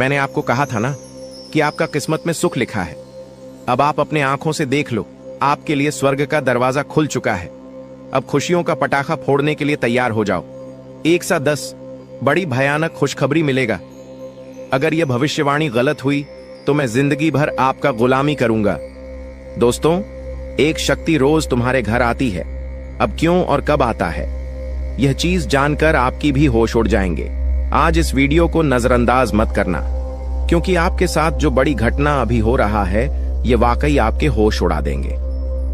मैंने आपको कहा था ना कि आपका किस्मत में सुख लिखा है। अब आप अपने आंखों से देख लो, आपके लिए स्वर्ग का दरवाजा खुल चुका है। अब खुशियों का पटाखा फोड़ने के लिए तैयार हो जाओ। 1 से 10 बड़ी भयानक खुशखबरी मिलेगा। अगर यह भविष्यवाणी गलत हुई तो मैं जिंदगी भर आपका गुलामी करूंगा। दोस्तों, एक शक्ति रोज तुम्हारे घर आती है। अब क्यों और कब आता है, यह चीज जानकर आपकी भी होश उड़ जाएंगे। आज इस वीडियो को नजरअंदाज मत करना, क्योंकि आपके साथ जो बड़ी घटना अभी हो रहा है यह वाकई आपके होश उड़ा देंगे।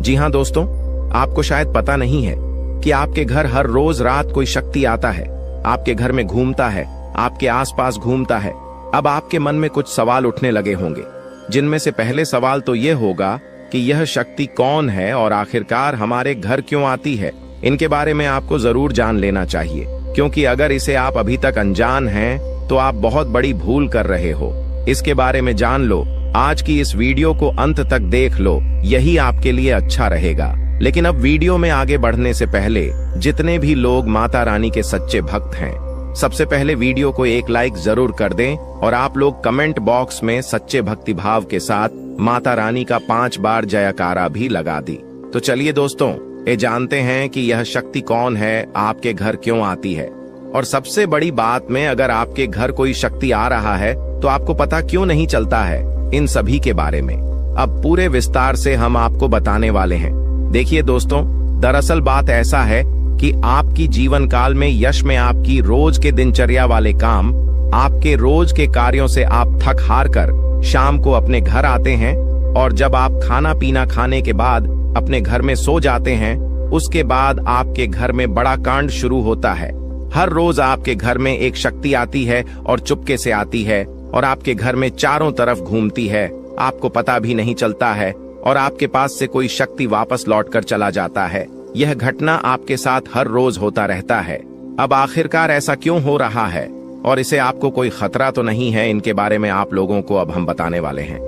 जी हां दोस्तों, आपको शायद पता नहीं है कि आपके घर हर रोज रात कोई शक्ति आता है, आपके घर में घूमता है, आपके आसपास घूमता है। अब आपके मन में कुछ सवाल उठने लगे होंगे, जिनमें से पहले सवाल तो यह होगा कि यह शक्ति कौन है और आखिरकार हमारे घर क्यों आती है। इनके बारे में आपको जरूर जान लेना चाहिए, क्योंकि अगर इसे आप अभी तक अनजान हैं तो आप बहुत बड़ी भूल कर रहे हो। इसके बारे में जान लो, आज की इस वीडियो को अंत तक देख लो, यही आपके लिए अच्छा रहेगा। लेकिन अब वीडियो में आगे बढ़ने से पहले जितने भी लोग माता रानी के सच्चे भक्त हैं, सबसे पहले वीडियो को एक लाइक जरूर कर दें और आप लोग कमेंट बॉक्स में सच्चे भक्ति भाव के साथ माता रानी का 5 बार जयकारा भी लगा दी। तो चलिए दोस्तों, ये जानते हैं कि यह शक्ति कौन है, आपके घर क्यों आती है, और सबसे बड़ी बात में अगर आपके घर कोई शक्ति आ रहा है तो आपको पता क्यों नहीं चलता है। इन सभी के बारे में अब पूरे विस्तार से हम आपको बताने वाले हैं। देखिए दोस्तों, दरअसल बात ऐसा है कि आपकी जीवन काल में यश में आपकी रोज के दिनचर्या वाले काम, आपके रोज के कार्यों से आप थक हार कर शाम को अपने घर आते हैं, और जब आप खाना पीना खाने के बाद अपने घर में सो जाते हैं, उसके बाद आपके घर में बड़ा कांड शुरू होता है। हर रोज आपके घर में एक शक्ति आती है और चुपके से आती है और आपके घर में चारों तरफ घूमती है, आपको पता भी नहीं चलता है, और आपके पास से कोई शक्ति वापस लौट कर चला जाता है। यह घटना आपके साथ हर रोज होता रहता है। अब आखिरकार ऐसा क्यों हो रहा है और इसे आपको कोई खतरा तो नहीं है, इनके बारे में आप लोगों को अब हम बताने वाले हैं।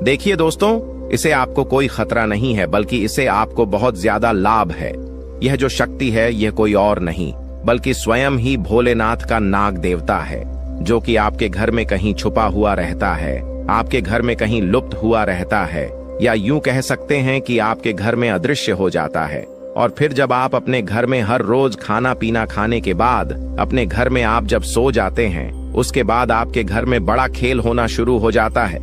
देखिए दोस्तों, इसे आपको कोई खतरा नहीं है, बल्कि इसे आपको बहुत ज्यादा लाभ है। यह जो शक्ति है यह कोई और नहीं बल्कि स्वयं ही भोलेनाथ का नाग देवता है, जो कि आपके घर में कहीं छुपा हुआ रहता है, आपके घर में कहीं लुप्त हुआ रहता है, या यूं कह सकते हैं कि आपके घर में अदृश्य हो जाता है। और फिर जब आप अपने घर में हर रोज खाना पीना खाने के बाद अपने घर में आप जब सो जाते हैं, उसके बाद आपके घर में बड़ा खेल होना शुरू हो जाता है।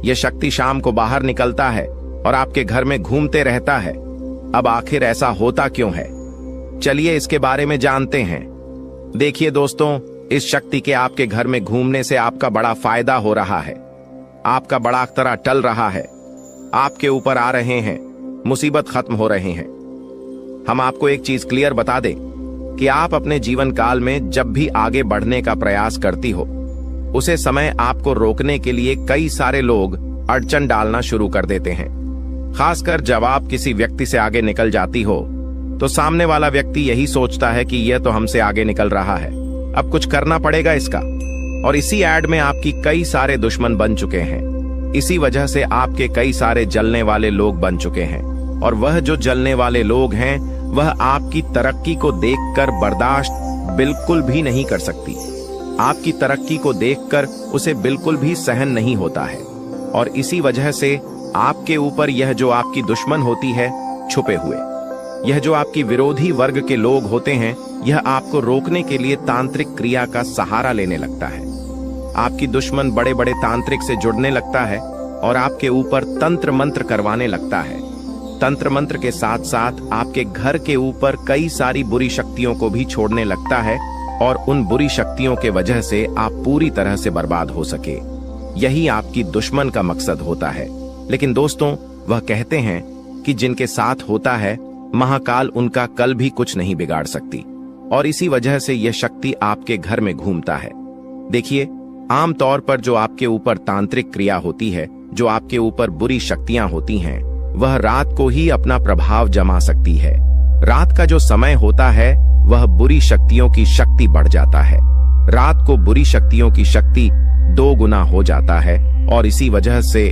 यह शक्ति शाम को बाहर निकलता है और आपके घर में घूमते रहता है। अब आखिर ऐसा होता क्यों है, चलिए इसके बारे में जानते हैं। देखिए दोस्तों, इस शक्ति के आपके घर में घूमने से आपका बड़ा फायदा हो रहा है, आपका बड़ा अख्तरा टल रहा है, आपके ऊपर आ रहे हैं, मुसीबत खत्म हो रहे हैं। हम आपको एक चीज क्लियर बता दें कि आप अपने जीवन काल में जब भी आगे बढ़ने का प्रयास करती हो, उसे समय आपको रोकने के लिए कई सारे लोग अड़चन डालना शुरू कर देते हैं। खासकर जब आप किसी व्यक्ति से आगे निकल जाती हो तो सामने वाला व्यक्ति यही सोचता है कि यह तो हमसे आगे निकल रहा है, अब कुछ करना पड़ेगा इसका। और इसी एड में आपकी कई सारे दुश्मन बन चुके हैं। इसी वजह से आपके कई सारे जलने वाले लोग बन चुके हैं, और वह जो जलने वाले लोग हैं वह आपकी तरक्की को देखकर बर्दाश्त बिल्कुल भी नहीं कर सकती। आपकी तरक्की को देखकर उसे बिल्कुल भी सहन नहीं होता है, और इसी वजह से आपके ऊपर यह जो आपकी दुश्मन होती है छुपे हुए, यह जो आपकी विरोधी वर्ग के लोग होते हैं, यह आपको रोकने के लिए तांत्रिक क्रिया का सहारा लेने लगता है। आपकी दुश्मन बड़े बड़े तांत्रिक से जुड़ने लगता है और आपके ऊपर तंत्र मंत्र करवाने लगता है। तंत्र मंत्र के साथ साथ आपके घर के ऊपर कई सारी बुरी शक्तियों को भी छोड़ने लगता है, और उन बुरी शक्तियों के वजह से आप पूरी तरह से बर्बाद हो सके। यही आपकी दुश्मन का मकसद होता है। लेकिन दोस्तों, वह कहते हैं कि जिनके साथ होता है महाकाल उनका कल भी कुछ नहीं बिगाड़ सकती, और इसी वजह से यह शक्ति आपके घर में घूमता है। देखिए, आमतौर पर जो आपके ऊपर तांत्रिक क्रिया होती है, जो आपके ऊपर बुरी शक्तियां होती हैं, वह रात को ही अपना प्रभाव जमा सकती है। रात का जो समय होता है वह बुरी शक्तियों की शक्ति बढ़ जाता है। रात को बुरी शक्तियों की शक्ति 2 गुना हो जाता है, और इसी वजह से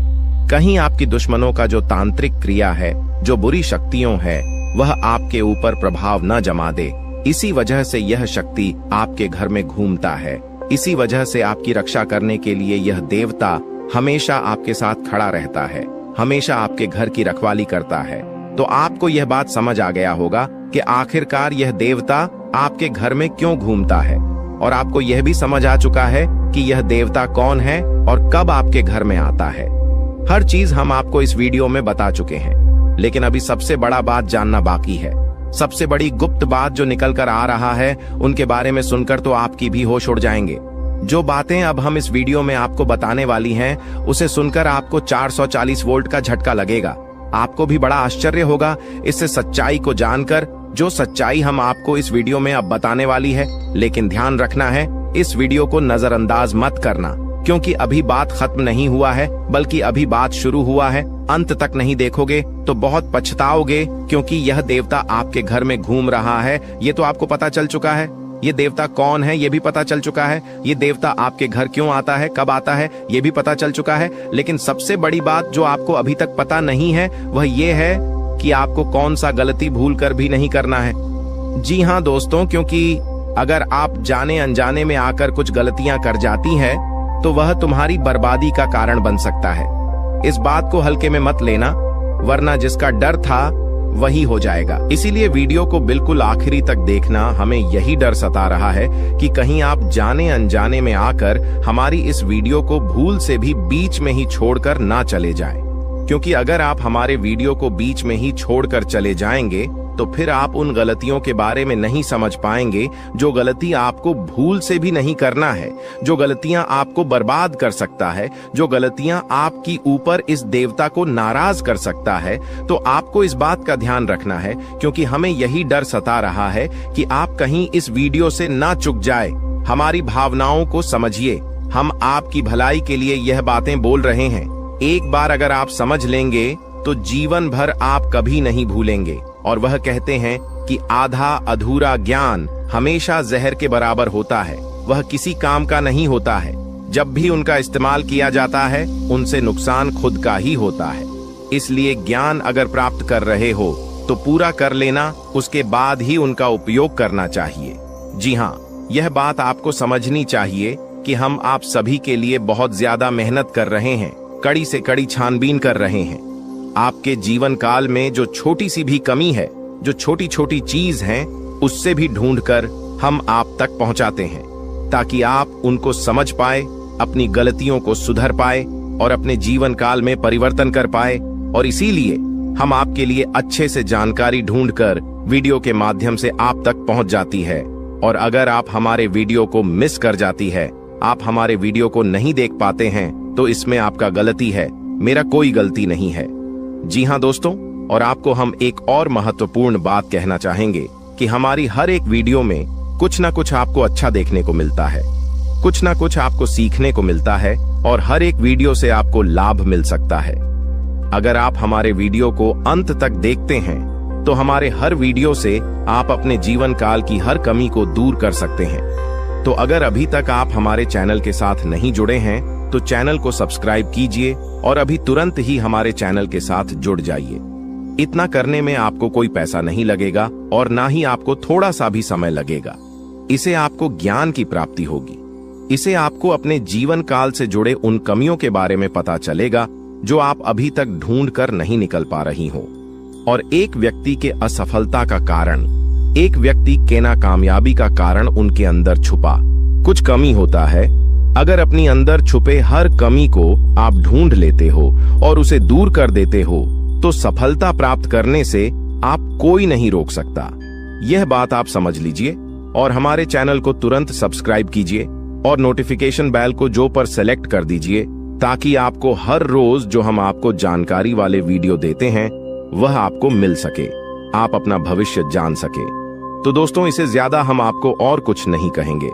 कहीं आपकी दुश्मनों का जो तांत्रिक क्रिया है, जो बुरी शक्तियों है, वह आपके ऊपर प्रभाव न जमा दे। इसी वजह से यह शक्ति आपके घर में घूमता है। इसी वजह से आपकी रक्षा करने के लिए यह देवता हमेशा आपके साथ खड़ा रहता है, हमेशा आपके घर की रखवाली करता है। तो आपको यह बात समझ आ गया होगा कि आखिरकार यह देवता आपके घर में क्यों घूमता है, और आपको यह भी समझ आ चुका है कि यह देवता कौन है और कब आपके घर में आता है। हर चीज हम आपको इस वीडियो में बता चुके हैं, लेकिन अभी सबसे बड़ा बात जानना बाकी है। सबसे बड़ी गुप्त बात जो निकल कर आ रहा है, उनके बारे में सुनकर तो आपकी भी होश उड़ जाएंगे। जो बातें अब हम इस वीडियो में आपको बताने वाली हैं, उसे सुनकर आपको 440 वोल्ट का झटका लगेगा। आपको भी बड़ा आश्चर्य होगा इससे सच्चाई को जानकर, जो सच्चाई हम आपको इस वीडियो में अब बताने वाली है। लेकिन ध्यान रखना है, इस वीडियो को नजरअंदाज मत करना, क्योंकि अभी बात खत्म नहीं हुआ है, बल्कि अभी बात शुरू हुआ है। अंत तक नहीं देखोगे तो बहुत पछताओगे, क्योंकि यह देवता आपके घर में घूम रहा है, ये तो आपको पता चल चुका है। ये देवता कौन है ये भी पता चल चुका है। ये देवता आपके घर क्यों आता है, कब आता है, ये भी पता चल चुका है। लेकिन सबसे बड़ी बात जो आपको अभी तक पता नहीं है, वह ये है कि आपको कौन सा गलती भूल कर भी नहीं करना है। जी हाँ दोस्तों, क्योंकि अगर आप जाने अनजाने में आकर कुछ गलतियां कर जाती हैं, तो वह तुम्हारी बर्बादी का कारण बन सकता है। इस बात को हल्के में मत लेना, वरना जिसका डर था वही हो जाएगा। इसीलिए वीडियो को बिल्कुल आखिरी तक देखना। हमें यही डर सता रहा है कि कहीं आप जाने अनजाने में आकर हमारी इस वीडियो को भूल से भी बीच में ही छोड़कर ना चले जाएं। क्योंकि अगर आप हमारे वीडियो को बीच में ही छोड़कर चले जाएंगे, तो फिर आप उन गलतियों के बारे में नहीं समझ पाएंगे जो गलती आपको भूल से भी नहीं करना है, जो गलतियां आपको बर्बाद कर सकता है, जो गलतियां आपकी ऊपर इस देवता को नाराज कर सकता है। तो आपको इस बात का ध्यान रखना है, क्योंकि हमें यही डर सता रहा है कि आप कहीं इस वीडियो से ना चूक जाए। हमारी भावनाओं को समझिए, हम आपकी भलाई के लिए यह बातें बोल रहे हैं। एक बार अगर आप समझ लेंगे तो जीवन भर आप कभी नहीं भूलेंगे। और वह कहते हैं कि आधा अधूरा ज्ञान हमेशा जहर के बराबर होता है, वह किसी काम का नहीं होता है। जब भी उनका इस्तेमाल किया जाता है, उनसे नुकसान खुद का ही होता है। इसलिए ज्ञान अगर प्राप्त कर रहे हो तो पूरा कर लेना, उसके बाद ही उनका उपयोग करना चाहिए। जी हाँ, यह बात आपको समझनी चाहिए कि हम आप सभी के लिए बहुत ज्यादा मेहनत कर रहे हैं, कड़ी से कड़ी छानबीन कर रहे हैं। आपके जीवन काल में जो छोटी सी भी कमी है, जो छोटी छोटी चीज है, उससे भी ढूंढकर हम आप तक पहुंचाते हैं, ताकि आप उनको समझ पाए, अपनी गलतियों को सुधर पाए और अपने जीवन काल में परिवर्तन कर पाए। और इसीलिए हम आपके लिए अच्छे से जानकारी ढूंढकर वीडियो के माध्यम से आप तक पहुंच जाती है। और अगर आप हमारे वीडियो को मिस कर जाती है, आप हमारे वीडियो को नहीं देख पाते हैं, तो इसमें आपका गलती है, मेरा कोई गलती नहीं है। जी हाँ दोस्तों, और आपको हम एक और महत्वपूर्ण बात कहना चाहेंगे कि हमारी हर एक वीडियो में कुछ ना कुछ आपको अच्छा देखने को मिलता है, कुछ ना कुछ आपको सीखने को मिलता है, और हर एक वीडियो से आपको लाभ मिल सकता है। अगर आप हमारे वीडियो को अंत तक देखते हैं, तो हमारे हर वीडियो से आप अपने जीवन काल की हर कमी को दूर कर सकते हैं। तो अगर अभी तक आप हमारे चैनल के साथ नहीं जुड़े हैं, तो चैनल को सब्सक्राइब कीजिए और अभी तुरंत ही हमारे चैनल के साथ जुड़ जाइए। इतना करने में आपको कोई पैसा नहीं लगेगा और ना ही आपको थोड़ा सा भी समय लगेगा। इसे आपको ज्ञान की प्राप्ति होगी। इसे आपको अपने जीवन काल से जुड़े उन कमियों के बारे में पता चलेगा जो आप अभी तक ढूंढ कर नहीं निकल पा रही हो। और एक व्यक्ति के असफलता का कारण, एक व्यक्ति के नाकामयाबी का कारण उनके अंदर छुपा कुछ कमी होता है। अगर अपनी अंदर छुपे हर कमी को आप ढूंढ लेते हो और उसे दूर कर देते हो, तो सफलता प्राप्त करने से आप कोई नहीं रोक सकता। यह बात आप समझ लीजिए और हमारे चैनल को तुरंत सब्सक्राइब कीजिए और नोटिफिकेशन बेल को जो पर सेलेक्ट कर दीजिए, ताकि आपको हर रोज जो हम आपको जानकारी वाले वीडियो देते हैं वह आपको मिल सके, आप अपना भविष्य जान सके। तो दोस्तों, इसे ज्यादा हम आपको और कुछ नहीं कहेंगे।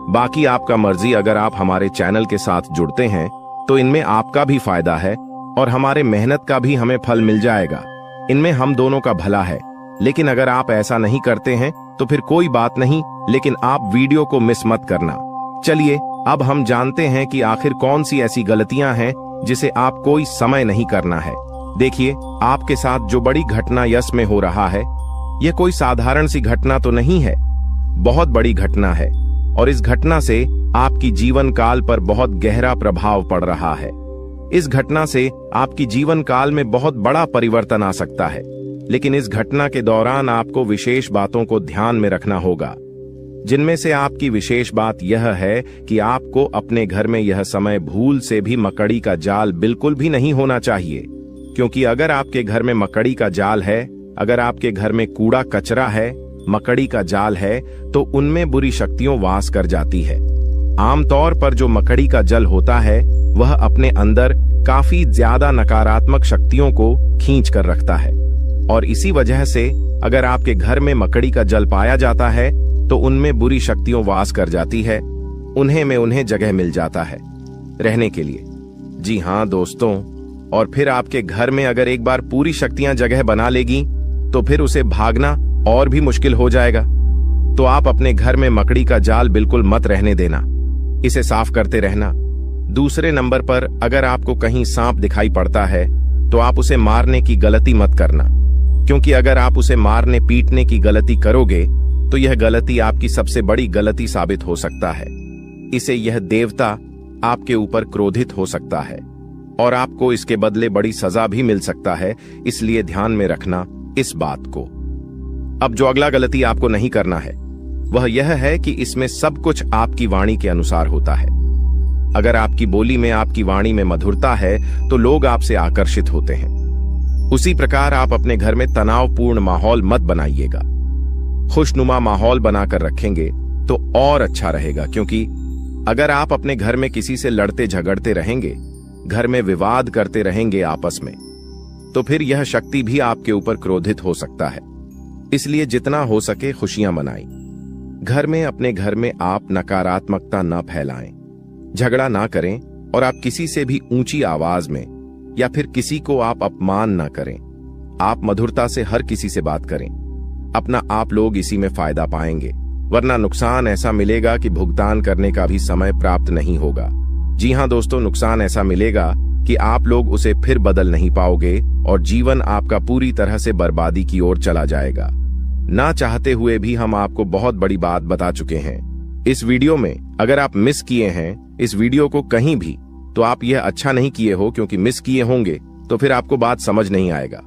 बाकी आपका मर्जी। अगर आप हमारे चैनल के साथ जुड़ते हैं तो इनमें आपका भी फायदा है और हमारे मेहनत का भी हमें फल मिल जाएगा। इनमें हम दोनों का भला है। लेकिन अगर आप ऐसा नहीं करते हैं तो फिर कोई बात नहीं, लेकिन आप वीडियो को मिस मत करना। चलिए अब हम जानते हैं कि आखिर कौन सी ऐसी गलतियां हैं जिसे आप कोई समय नहीं करना है। देखिए, आपके साथ जो बड़ी घटना यश में हो रहा है, यह कोई साधारण सी घटना तो नहीं है, बहुत बड़ी घटना है। और इस घटना से आपकी जीवन काल पर बहुत गहरा प्रभाव पड़ रहा है। इस घटना से आपकी जीवन काल में बहुत बड़ा परिवर्तन आ सकता है, लेकिन इस घटना के दौरान आपको विशेष बातों को ध्यान में रखना होगा, जिनमें से आपकी विशेष बात यह है कि आपको अपने घर में यह समय भूल से भी मकड़ी का जाल बिल्कुल भी नहीं होना चाहिए, क्योंकि अगर आपके घर में मकड़ी का जाल है, अगर आपके घर में कूड़ा कचरा है, मकड़ी का जाल है, तो उनमें बुरी शक्तियां वास कर जाती है। आमतौर पर जो मकड़ी का जल होता है वह अपने अंदर काफी ज्यादा नकारात्मक शक्तियों को खींच कर रखता है, और इसी वजह से अगर आपके घर में मकड़ी का जल पाया जाता है तो उनमें बुरी शक्तियां वास कर जाती है, उन्हें जगह मिल जाता है रहने के लिए। जी हाँ दोस्तों, और फिर आपके घर में अगर एक बार पूरी शक्तियां जगह बना लेगी तो फिर उसे भागना और भी मुश्किल हो जाएगा। तो आप अपने घर में मकड़ी का जाल बिल्कुल मत रहने देना, इसे साफ करते रहना। दूसरे नंबर पर, अगर आपको कहीं सांप दिखाई पड़ता है तो आप उसे मारने की गलती मत करना, क्योंकि अगर आप उसे मारने पीटने की गलती करोगे तो यह गलती आपकी सबसे बड़ी गलती साबित हो सकता है। इसे यह देवता आपके ऊपर क्रोधित हो सकता है और आपको इसके बदले बड़ी सजा भी मिल सकता है, इसलिए ध्यान में रखना इस बात को। अब जो अगला गलती आपको नहीं करना है वह यह है कि इसमें सब कुछ आपकी वाणी के अनुसार होता है। अगर आपकी बोली में, आपकी वाणी में मधुरता है तो लोग आपसे आकर्षित होते हैं। उसी प्रकार आप अपने घर में तनावपूर्ण माहौल मत बनाइएगा, खुशनुमा माहौल बनाकर रखेंगे तो और अच्छा रहेगा, क्योंकि अगर आप अपने घर में किसी से लड़ते झगड़ते रहेंगे, घर में विवाद करते रहेंगे आपस में, तो फिर यह शक्ति भी आपके ऊपर क्रोधित हो सकता है। इसलिए जितना हो सके खुशियां मनाएं। घर में, अपने घर में आप नकारात्मकता न फैलाएं, झगड़ा ना करें, और आप किसी से भी ऊंची आवाज में या फिर किसी को आप अपमान ना करें। आप मधुरता से हर किसी से बात करें, अपना आप लोग इसी में फायदा पाएंगे, वरना नुकसान ऐसा मिलेगा कि भुगतान करने का भी समय प्राप्त नहीं होगा। जी हाँ दोस्तों, नुकसान ऐसा मिलेगा कि आप लोग उसे फिर बदल नहीं पाओगे और जीवन आपका पूरी तरह से बर्बादी की ओर चला जाएगा। ना चाहते हुए भी हम आपको बहुत बड़ी बात बता चुके हैं इस वीडियो में। अगर आप मिस किए हैं इस वीडियो को कहीं भी, तो आप यह अच्छा नहीं किए हो, क्योंकि मिस किए होंगे तो फिर आपको बात समझ नहीं आएगा।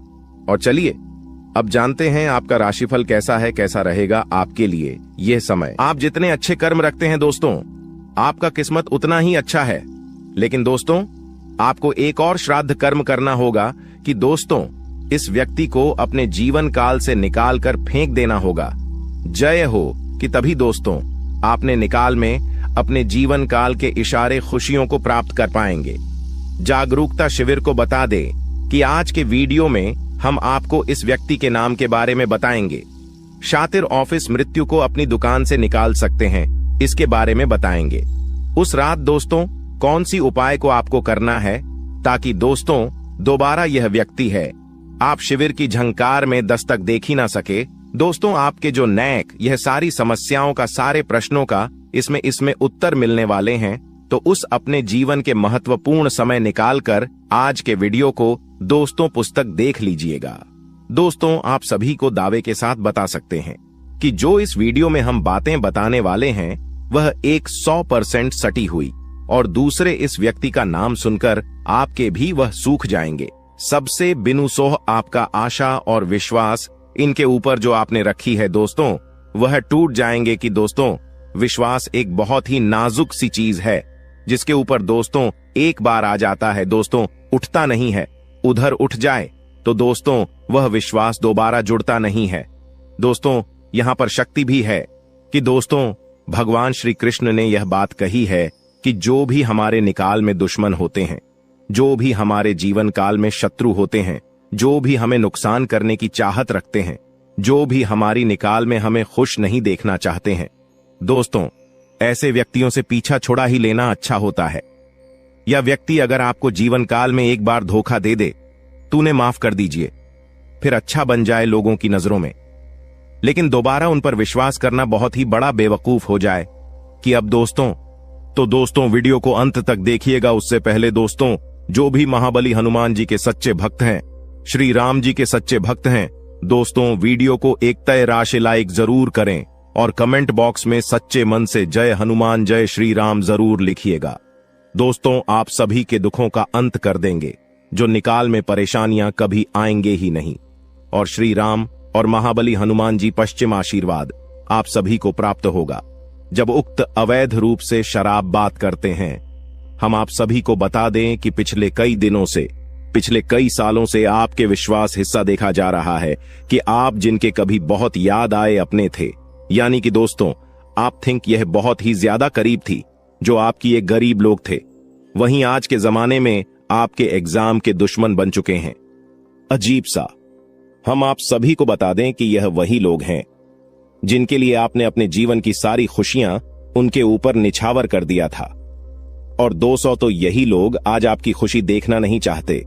और चलिए अब जानते हैं आपका राशिफल कैसा है, कैसा रहेगा आपके लिए यह समय। आप जितने अच्छे कर्म रखते हैं दोस्तों, आपका किस्मत उतना ही अच्छा है। लेकिन दोस्तों, आपको एक और श्राद्ध कर्म करना होगा कि दोस्तों इस व्यक्ति को अपने जीवन काल से निकाल कर फेंक देना होगा। जय हो कि तभी दोस्तों आपने निकाल में अपने जीवन काल के इशारे खुशियों को प्राप्त कर पाएंगे। जागरूकता शिविर को बता दे कि आज के वीडियो में हम आपको इस व्यक्ति के नाम के बारे में बताएंगे। शातिर ऑफिस मृत्यु को अपनी दुकान से निकाल सकते हैं, इसके बारे में बताएंगे। उस रात दोस्तों कौन सी उपाय को आपको करना है ताकि दोस्तों दोबारा यह व्यक्ति है आप शिविर की झंकार में दस्तक देख ही ना सके। दोस्तों आपके जो नैक, यह सारी समस्याओं का, सारे प्रश्नों का इसमें उत्तर मिलने वाले हैं। तो उस अपने जीवन के महत्वपूर्ण समय निकालकर आज के वीडियो को दोस्तों पुस्तक देख लीजिएगा। दोस्तों आप सभी को दावे के साथ बता सकते हैं कि जो इस वीडियो में हम बातें बताने वाले हैं वह 100% सटी हुई, और दूसरे इस व्यक्ति का नाम सुनकर आपके भी वह सूख जाएंगे। सबसे बिनुसोह आपका आशा और विश्वास इनके ऊपर जो आपने रखी है दोस्तों, वह टूट जाएंगे। कि दोस्तों विश्वास एक बहुत ही नाजुक सी चीज है, जिसके ऊपर दोस्तों एक बार आ जाता है दोस्तों उठता नहीं है। उधर उठ जाए तो दोस्तों वह विश्वास दोबारा जुड़ता नहीं है। दोस्तों यहां पर शक्ति भी है कि दोस्तों भगवान श्री कृष्ण ने यह बात कही है कि जो भी हमारे निकाल में दुश्मन होते हैं, जो भी हमारे जीवन काल में शत्रु होते हैं, जो भी हमें नुकसान करने की चाहत रखते हैं, जो भी हमारी निकाल में हमें खुश नहीं देखना चाहते हैं, दोस्तों ऐसे व्यक्तियों से पीछा छुड़ा ही लेना अच्छा होता है। यह व्यक्ति अगर आपको जीवन काल में एक बार धोखा दे दे, तूने माफ कर दीजिए, फिर अच्छा बन जाए लोगों की नजरों में, लेकिन दोबारा उन पर विश्वास करना बहुत ही बड़ा बेवकूफ हो जाए कि अब दोस्तों, तो दोस्तों वीडियो को अंत तक देखिएगा। उससे पहले दोस्तों जो भी महाबली हनुमान जी के सच्चे भक्त हैं, श्री राम जी के सच्चे भक्त हैं, दोस्तों वीडियो को एक तय राशि लाइक जरूर करें और कमेंट बॉक्स में सच्चे मन से जय हनुमान जय श्री राम जरूर लिखिएगा। दोस्तों, आप सभी के दुखों का अंत कर देंगे, जो निकाल में परेशानियां कभी आएंगे ही नहीं। और श्री राम और महाबली हनुमान जी पश्चिम आशीर्वाद आप सभी को प्राप्त होगा। जब उक्त अवैध रूप से शराब बात करते हैं, हम आप सभी को बता दें कि पिछले कई सालों से आपके विश्वास हिस्सा देखा जा रहा है कि आप जिनके कभी बहुत याद आए अपने थे, यानी कि दोस्तों आप थिंक यह बहुत ही ज्यादा करीब थी, जो आपकी एक गरीब लोग थे, वहीं आज के जमाने में आपके एग्जाम के दुश्मन बन चुके हैं। अजीब सा। हम आप सभी को बता दें कि यह वही लोग हैं जिनके लिए आपने अपने जीवन की सारी खुशियां उनके ऊपर निछावर कर दिया था। और 200 तो यही लोग आज आपकी खुशी देखना नहीं चाहते।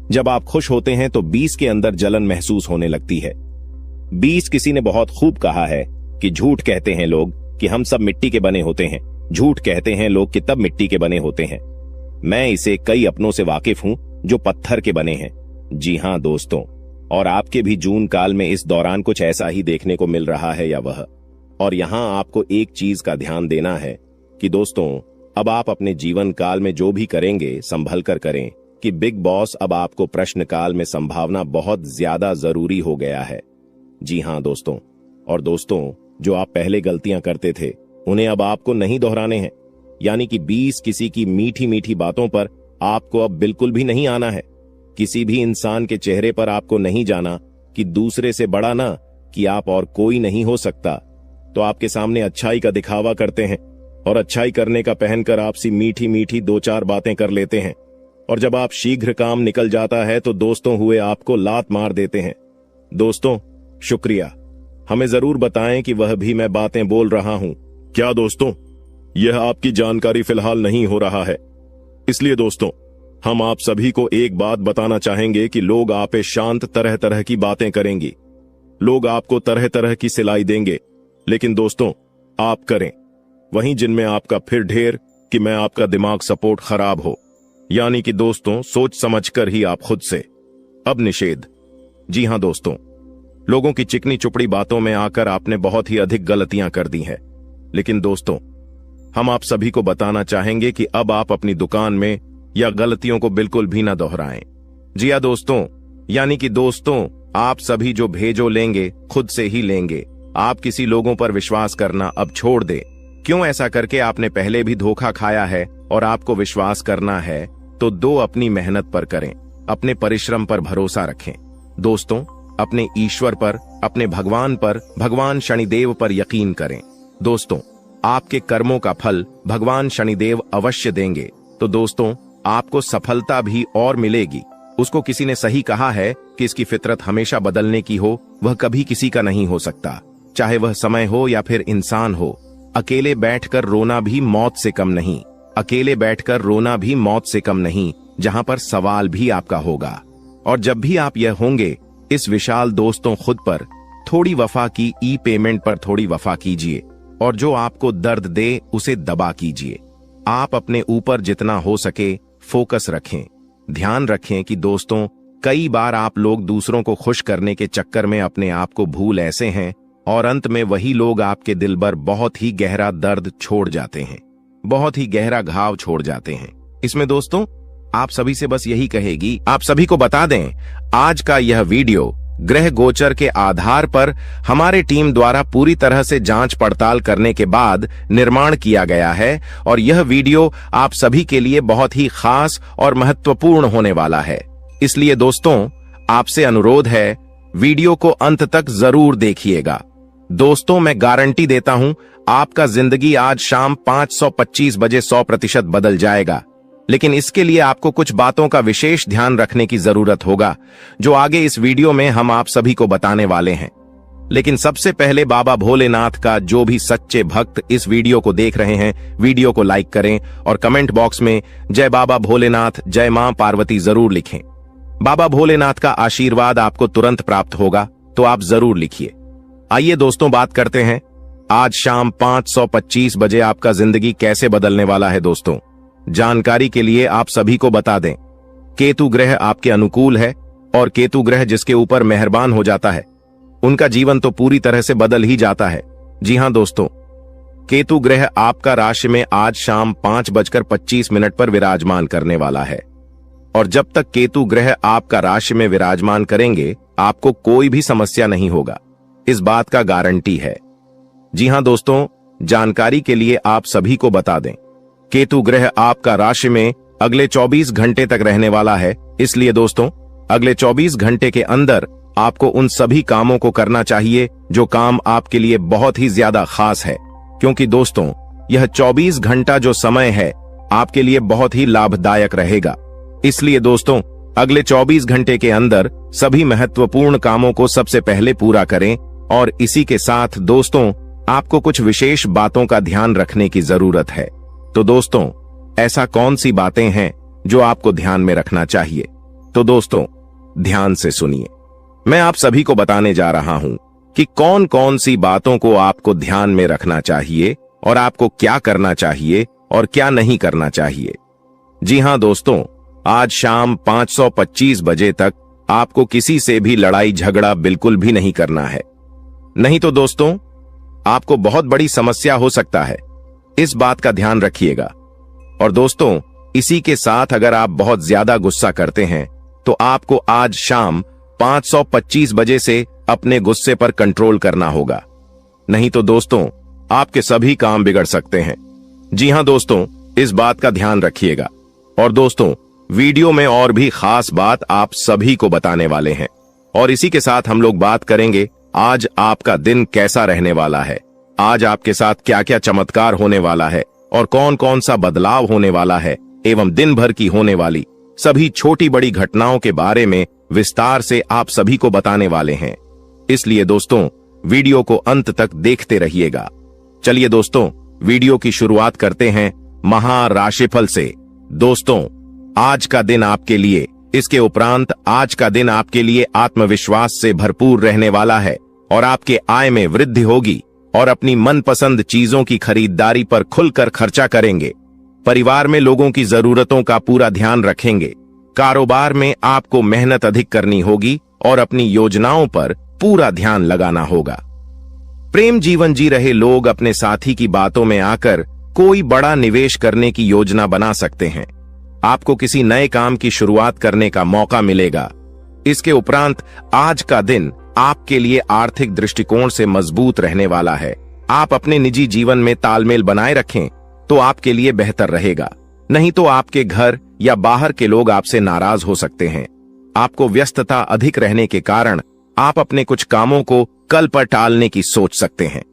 जब आप खुश होते हैं तो 20 के अंदर जलन महसूस होने लगती है। 20 किसी ने बहुत खूब कहा है कि झूठ कहते हैं लोग कि हम सब मिट्टी के बने होते हैं, झूठ कहते हैं लोग कि तब मिट्टी के बने होते हैं। मैं इसे कई अपनों से वाकिफ हूं जो पत्थर के बने हैं। जी हां दोस्तों, और आपके भी जून काल में इस दौरान कुछ ऐसा ही देखने को मिल रहा है या वह। और यहां आपको एक चीज का ध्यान देना है कि दोस्तों अब आप अपने जीवन काल में जो भी करेंगे संभल कर करें, कि बिग बॉस अब आपको प्रश्न काल में संभावना बहुत ज्यादा जरूरी हो गया है। जी हां दोस्तों, और दोस्तों जो आप पहले गलतियां करते थे उन्हें अब आपको नहीं दोहराने हैं, यानी कि 20 किसी की मीठी मीठी बातों पर आपको अब बिल्कुल भी नहीं आना है। किसी भी इंसान के चेहरे पर आपको नहीं जाना कि दूसरे से बड़ा ना कि आप और कोई नहीं हो सकता, तो आपके सामने अच्छाई का दिखावा करते हैं और अच्छाई करने का पहनकर आपसी मीठी मीठी 2-4 बातें कर लेते हैं। और जब आप शीघ्र काम निकल जाता है तो दोस्तों हुए आपको लात मार देते हैं। दोस्तों शुक्रिया, हमें जरूर बताएं कि वह भी मैं बातें बोल रहा हूं क्या। दोस्तों यह आपकी जानकारी फिलहाल नहीं हो रहा है, इसलिए दोस्तों हम आप सभी को एक बात बताना चाहेंगे कि लोग आप पे शांत तरह तरह की बातें करेंगी, लोग आपको तरह तरह की सिलाई देंगे, लेकिन दोस्तों आप करें वहीं जिनमें आपका फिर ढेर कि मैं आपका दिमाग सपोर्ट खराब हो, यानी कि दोस्तों सोच समझकर ही आप खुद से। अब निषेध। जी हां दोस्तों, लोगों की चिकनी चुपड़ी बातों में आकर आपने बहुत ही अधिक गलतियां कर दी हैं, लेकिन दोस्तों हम आप सभी को बताना चाहेंगे कि अब आप अपनी दुकान में या गलतियों को बिल्कुल भी ना दोहराएं। जी हां दोस्तों, यानी कि दोस्तों आप सभी जो भेजो लेंगे खुद से ही लेंगे। आप किसी लोगों पर विश्वास करना अब छोड़ दे। क्यों ऐसा करके आपने पहले भी धोखा खाया है और आपको विश्वास करना है तो दो अपनी मेहनत पर करें, अपने परिश्रम पर भरोसा रखें। दोस्तों अपने ईश्वर पर, अपने भगवान पर, भगवान शनिदेव पर यकीन करें। दोस्तों आपके कर्मों का फल भगवान शनिदेव अवश्य देंगे। तो दोस्तों आपको सफलता भी और मिलेगी। उसको किसी ने सही कहा है कि इसकी फितरत हमेशा बदलने की हो, वह कभी किसी का नहीं हो सकता, चाहे वह समय हो या फिर इंसान हो। अकेले बैठकर रोना भी मौत से कम नहीं, अकेले बैठकर रोना भी मौत से कम नहीं, जहां पर सवाल भी आपका होगा। और जब भी आप यह होंगे, इस विशाल दोस्तों खुद पर थोड़ी वफा की ई पेमेंट पर थोड़ी वफा कीजिए, और जो आपको दर्द दे उसे दबा कीजिए। आप अपने ऊपर जितना हो सके फोकस रखें। ध्यान रखें कि दोस्तों कई बार आप लोग दूसरों को खुश करने के चक्कर में अपने आप को भूल ऐसे हैं, और अंत में वही लोग आपके दिल पर बहुत ही गहरा दर्द छोड़ जाते हैं, बहुत ही गहरा घाव छोड़ जाते हैं। इसमें दोस्तों आप सभी से बस यही कहेगी, आप सभी को बता दें आज का यह वीडियो ग्रह गोचर के आधार पर हमारे टीम द्वारा पूरी तरह से जांच पड़ताल करने के बाद निर्माण किया गया है, और यह वीडियो आप सभी के लिए बहुत ही खास और महत्वपूर्ण होने वाला है। इसलिए दोस्तों आपसे अनुरोध है वीडियो को अंत तक जरूर देखिएगा। दोस्तों मैं गारंटी देता हूं आपका जिंदगी आज शाम 5:25 बजे 100% बदल जाएगा, लेकिन इसके लिए आपको कुछ बातों का विशेष ध्यान रखने की जरूरत होगा, जो आगे इस वीडियो में हम आप सभी को बताने वाले हैं। लेकिन सबसे पहले बाबा भोलेनाथ का जो भी सच्चे भक्त इस वीडियो को देख रहे हैं, वीडियो को लाइक करें और कमेंट बॉक्स में जय बाबा भोलेनाथ, जय मां पार्वती जरूर लिखें। बाबा भोलेनाथ का आशीर्वाद आपको तुरंत प्राप्त होगा, तो आप जरूर लिखिए। आइए दोस्तों बात करते हैं आज शाम 5:25 बजे आपका जिंदगी कैसे बदलने वाला है। दोस्तों जानकारी के लिए आप सभी को बता दें, केतु ग्रह आपके अनुकूल है, और केतु ग्रह जिसके ऊपर मेहरबान हो जाता है उनका जीवन तो पूरी तरह से बदल ही जाता है। जी हां दोस्तों, केतु ग्रह आपका राशि में आज शाम 5:25 पर विराजमान करने वाला है। और जब तक केतु ग्रह आपका राशि में विराजमान करेंगे, आपको कोई भी समस्या नहीं होगा, इस बात का गारंटी है। जी हां दोस्तों, जानकारी के लिए आप सभी को बता दें, केतु ग्रह आपका राशि में अगले 24 घंटे तक रहने वाला है। इसलिए दोस्तों, अगले 24 घंटे के अंदर आपको उन सभी कामों को करना चाहिए जो काम आपके लिए बहुत ही ज्यादा खास है, क्योंकि दोस्तों यह 24 घंटा जो समय है आपके लिए बहुत ही लाभदायक रहेगा। इसलिए दोस्तों, अगले 24 घंटे के अंदर सभी महत्वपूर्ण कामों को सबसे पहले पूरा करें। और इसी के साथ दोस्तों, आपको कुछ विशेष बातों का ध्यान रखने की जरूरत है। तो दोस्तों, ऐसा कौन सी बातें हैं जो आपको ध्यान में रखना चाहिए? तो दोस्तों, ध्यान से सुनिए। मैं आप सभी को बताने जा रहा हूं कि कौन कौन सी बातों को आपको ध्यान में रखना चाहिए और आपको क्या करना चाहिए और क्या नहीं करना चाहिए। जी हां दोस्तों, आज शाम 5:25 बजे तक आपको किसी से भी लड़ाई झगड़ा बिल्कुल भी नहीं करना है, नहीं तो दोस्तों आपको बहुत बड़ी समस्या हो सकता है। इस बात का ध्यान रखिएगा। और दोस्तों, इसी के साथ अगर आप बहुत ज्यादा गुस्सा करते हैं तो आपको आज शाम 5:25 बजे से अपने गुस्से पर कंट्रोल करना होगा, नहीं तो दोस्तों आपके सभी काम बिगड़ सकते हैं। जी हां दोस्तों, इस बात का ध्यान रखिएगा। और दोस्तों, वीडियो में और भी खास बात आप सभी को बताने वाले हैं। और इसी के साथ हम लोग बात करेंगे आज आपका दिन कैसा रहने वाला है, आज आपके साथ क्या क्या चमत्कार होने वाला है और कौन कौन सा बदलाव होने वाला है, एवं दिन भर की होने वाली सभी छोटी बड़ी घटनाओं के बारे में विस्तार से आप सभी को बताने वाले हैं। इसलिए दोस्तों, वीडियो को अंत तक देखते रहिएगा। चलिए दोस्तों, वीडियो की शुरुआत करते हैं महाराशिफल से। दोस्तों, आज का दिन आपके लिए, इसके उपरांत आज का दिन आपके लिए आत्मविश्वास से भरपूर रहने वाला है और आपके आय में वृद्धि होगी और अपनी मनपसंद चीजों की खरीदारी पर खुलकर खर्चा करेंगे। परिवार में लोगों की जरूरतों का पूरा ध्यान रखेंगे। कारोबार में आपको मेहनत अधिक करनी होगी और अपनी योजनाओं पर पूरा ध्यान लगाना होगा। प्रेम जीवन जी रहे लोग अपने साथी की बातों में आकर कोई बड़ा निवेश करने की योजना बना सकते हैं। आपको किसी नए काम की शुरुआत करने का मौका मिलेगा। इसके उपरांत आज का दिन आपके लिए आर्थिक दृष्टिकोण से मजबूत रहने वाला है। आप अपने निजी जीवन में तालमेल बनाए रखें तो आपके लिए बेहतर रहेगा, नहीं तो आपके घर या बाहर के लोग आपसे नाराज हो सकते हैं। आपको व्यस्तता अधिक रहने के कारण आप अपने कुछ कामों को कल पर टालने की सोच सकते हैं।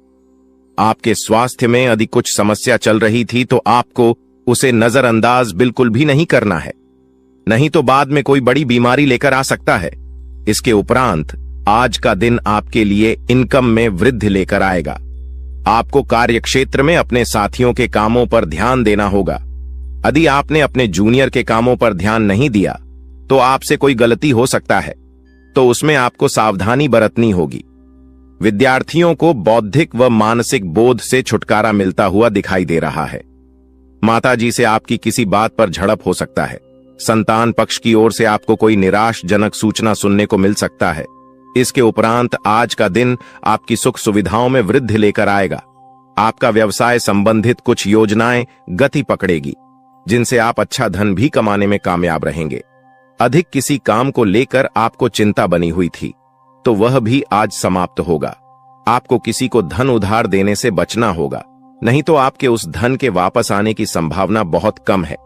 आपके स्वास्थ्य में यदि कुछ समस्या चल रही थी तो आपको उसे नजरअंदाज बिल्कुल भी नहीं करना है, नहीं तो बाद में कोई बड़ी बीमारी लेकर आ सकता है। इसके उपरांत आज का दिन आपके लिए इनकम में वृद्धि लेकर आएगा। आपको कार्यक्षेत्र में अपने साथियों के कामों पर ध्यान देना होगा। यदि आपने अपने जूनियर के कामों पर ध्यान नहीं दिया तो आपसे कोई गलती हो सकता है, तो उसमें आपको सावधानी बरतनी होगी। विद्यार्थियों को बौद्धिक व मानसिक बोध से छुटकारा मिलता हुआ दिखाई दे रहा है। माताजी से आपकी किसी बात पर झड़प हो सकता है। संतान पक्ष की ओर से आपको कोई निराशजनक सूचना सुनने को मिल सकता है। इसके उपरांत आज का दिन आपकी सुख सुविधाओं में वृद्धि लेकर आएगा। आपका व्यवसाय संबंधित कुछ योजनाएं गति पकड़ेगी, जिनसे आप अच्छा धन भी कमाने में कामयाब रहेंगे। अधिक किसी काम को लेकर आपको चिंता बनी हुई थी तो वह भी आज समाप्त होगा। आपको किसी को धन उधार देने से बचना होगा, नहीं तो आपके उस धन के वापस आने की संभावना बहुत कम है।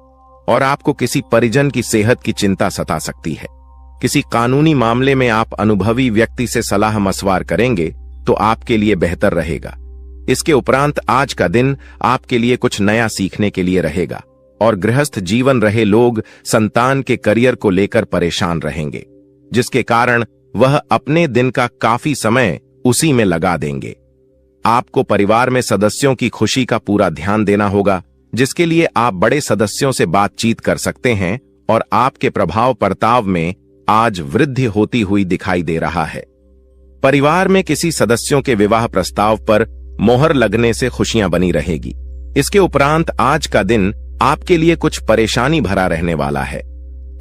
और आपको किसी परिजन की सेहत की चिंता सता सकती है। किसी कानूनी मामले में आप अनुभवी व्यक्ति से सलाह मशवरा करेंगे तो आपके लिए बेहतर रहेगा। इसके उपरांत आज का दिन आपके लिए कुछ नया सीखने के लिए रहेगा और गृहस्थ जीवन रहे लोग संतान के करियर को लेकर परेशान रहेंगे, जिसके कारण वह अपने दिन का काफी समय उसी में लगा देंगे। आपको परिवार में सदस्यों की खुशी का पूरा ध्यान देना होगा, जिसके लिए आप बड़े सदस्यों से बातचीत कर सकते हैं और आपके प्रभाव प्रताप में आज वृद्धि होती हुई दिखाई दे रहा है। परिवार में किसी सदस्यों के विवाह प्रस्ताव पर मोहर लगने से खुशियां बनी रहेगी। इसके उपरांत आज का दिन आपके लिए कुछ परेशानी भरा रहने वाला है।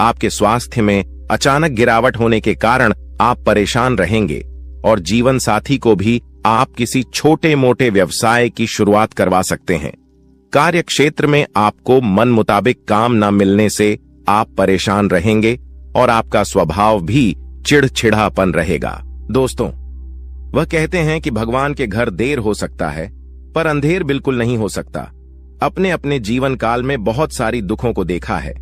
आपके स्वास्थ्य में अचानक गिरावट होने के कारण आप परेशान रहेंगे और जीवन साथी को भी आप किसी छोटे मोटे व्यवसाय की शुरुआत करवा सकते हैं। कार्य क्षेत्र में आपको मन मुताबिक काम न मिलने से आप परेशान रहेंगे और आपका स्वभाव भी चिड़चिड़ापन रहेगा। दोस्तों, वह कहते हैं कि भगवान के घर देर हो सकता है पर अंधेर बिल्कुल नहीं हो सकता। अपने अपने जीवन काल में बहुत सारी दुखों को देखा है।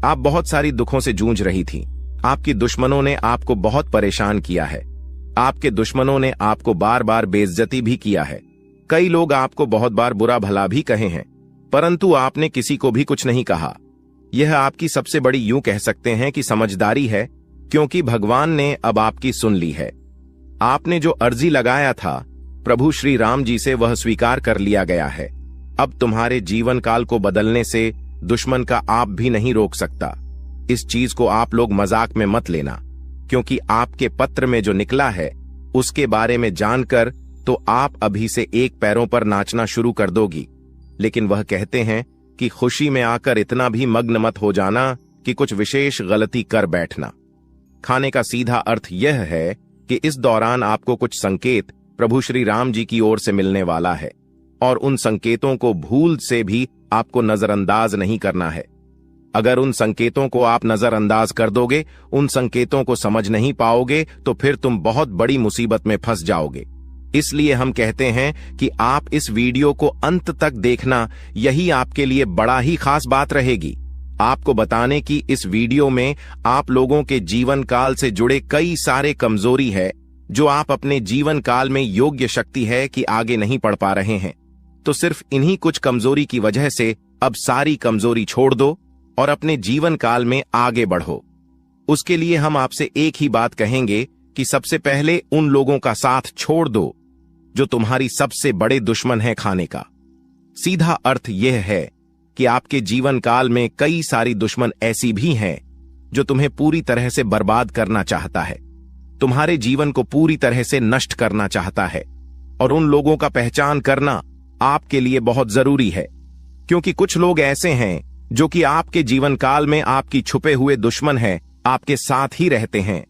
आप बहुत सारी दुखों से जूझ रही थी। आपकी दुश्मनों ने आपको बहुत परेशान किया है। आपके दुश्मनों ने आपको बार बार बेइज्जती भी किया है। कई लोग आपको बहुत बार बुरा भला भी कहे हैं, परंतु आपने किसी को भी कुछ नहीं कहा। यह आपकी सबसे बड़ी, यूं कह सकते हैं कि समझदारी है, क्योंकि भगवान ने अब आपकी सुन ली है। आपने जो अर्जी लगाया था प्रभु श्री राम जी से, वह स्वीकार कर लिया गया है। अब तुम्हारे जीवन काल को बदलने से दुश्मन का आप भी नहीं रोक सकता। इस चीज को आप लोग मजाक में मत लेना, क्योंकि आपके पत्र में जो निकला है उसके बारे में जानकर तो आप अभी से एक पैरों पर नाचना शुरू कर दोगी। लेकिन वह कहते हैं कि खुशी में आकर इतना भी मग्न मत हो जाना कि कुछ विशेष गलती कर बैठना। खाने का सीधा अर्थ यह है कि इस दौरान आपको कुछ संकेत प्रभु श्री राम जी की ओर से मिलने वाला है, और उन संकेतों को भूल से भी आपको नजरअंदाज नहीं करना है। अगर उन संकेतों को आप नजरअंदाज कर दोगे, उन संकेतों को समझ नहीं पाओगे, तो फिर तुम बहुत बड़ी मुसीबत में फंस जाओगे। इसलिए हम कहते हैं कि आप इस वीडियो को अंत तक देखना, यही आपके लिए बड़ा ही खास बात रहेगी। आपको बताने की इस वीडियो में आप लोगों के जीवन काल से जुड़े कई सारे कमजोरी है, जो आप अपने जीवन काल में योग्य शक्ति है कि आगे नहीं बढ़ पा रहे हैं। तो सिर्फ इन्हीं कुछ कमजोरी की वजह से अब सारी कमजोरी छोड़ दो और अपने जीवन काल में आगे बढ़ो। उसके लिए हम आपसे एक ही बात कहेंगे कि सबसे पहले उन लोगों का साथ छोड़ दो जो तुम्हारी सबसे बड़े दुश्मन है खाने का। सीधा अर्थ यह है कि आपके जीवन काल में कई सारी दुश्मन ऐसी भी हैं जो तुम्हें पूरी तरह से बर्बाद करना चाहता है, तुम्हारे जीवन को पूरी तरह से नष्ट करना चाहता है। और उन लोगों का पहचान करना आपके लिए बहुत जरूरी है, क्योंकि कुछ लोग ऐसे हैं जो कि आपके जीवन काल में आपकी छुपे हुए दुश्मन है, आपके साथ ही रहते हैं,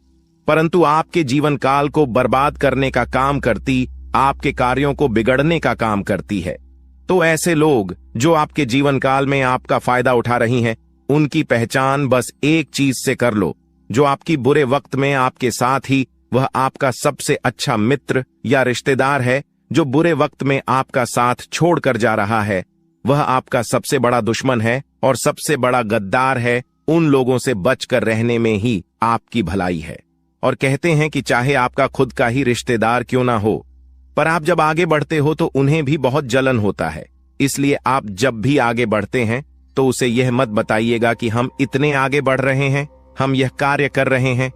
परंतु आपके जीवन काल को बर्बाद करने का काम करती, आपके कार्यों को बिगड़ने का काम करती है। तो ऐसे लोग जो आपके जीवन काल में आपका फायदा उठा रही हैं, उनकी पहचान बस एक चीज से कर लो, जो आपकी बुरे वक्त में आपके साथ ही वह आपका सबसे अच्छा मित्र या रिश्तेदार है, जो बुरे वक्त में आपका साथ छोड़कर जा रहा है, वह आपका सबसे बड़ा दुश्मन है और सबसे बड़ा गद्दार है। उन लोगों से बचकर रहने में ही आपकी भलाई है। और कहते हैं कि चाहे आपका खुद का ही रिश्तेदार क्यों ना हो, पर आप जब आगे बढ़ते हो तो उन्हें भी बहुत जलन होता है। इसलिए आप जब भी आगे बढ़ते हैं तो उसे यह मत बताइएगा कि हम इतने आगे बढ़ रहे हैं, हम यह कार्य कर रहे हैं।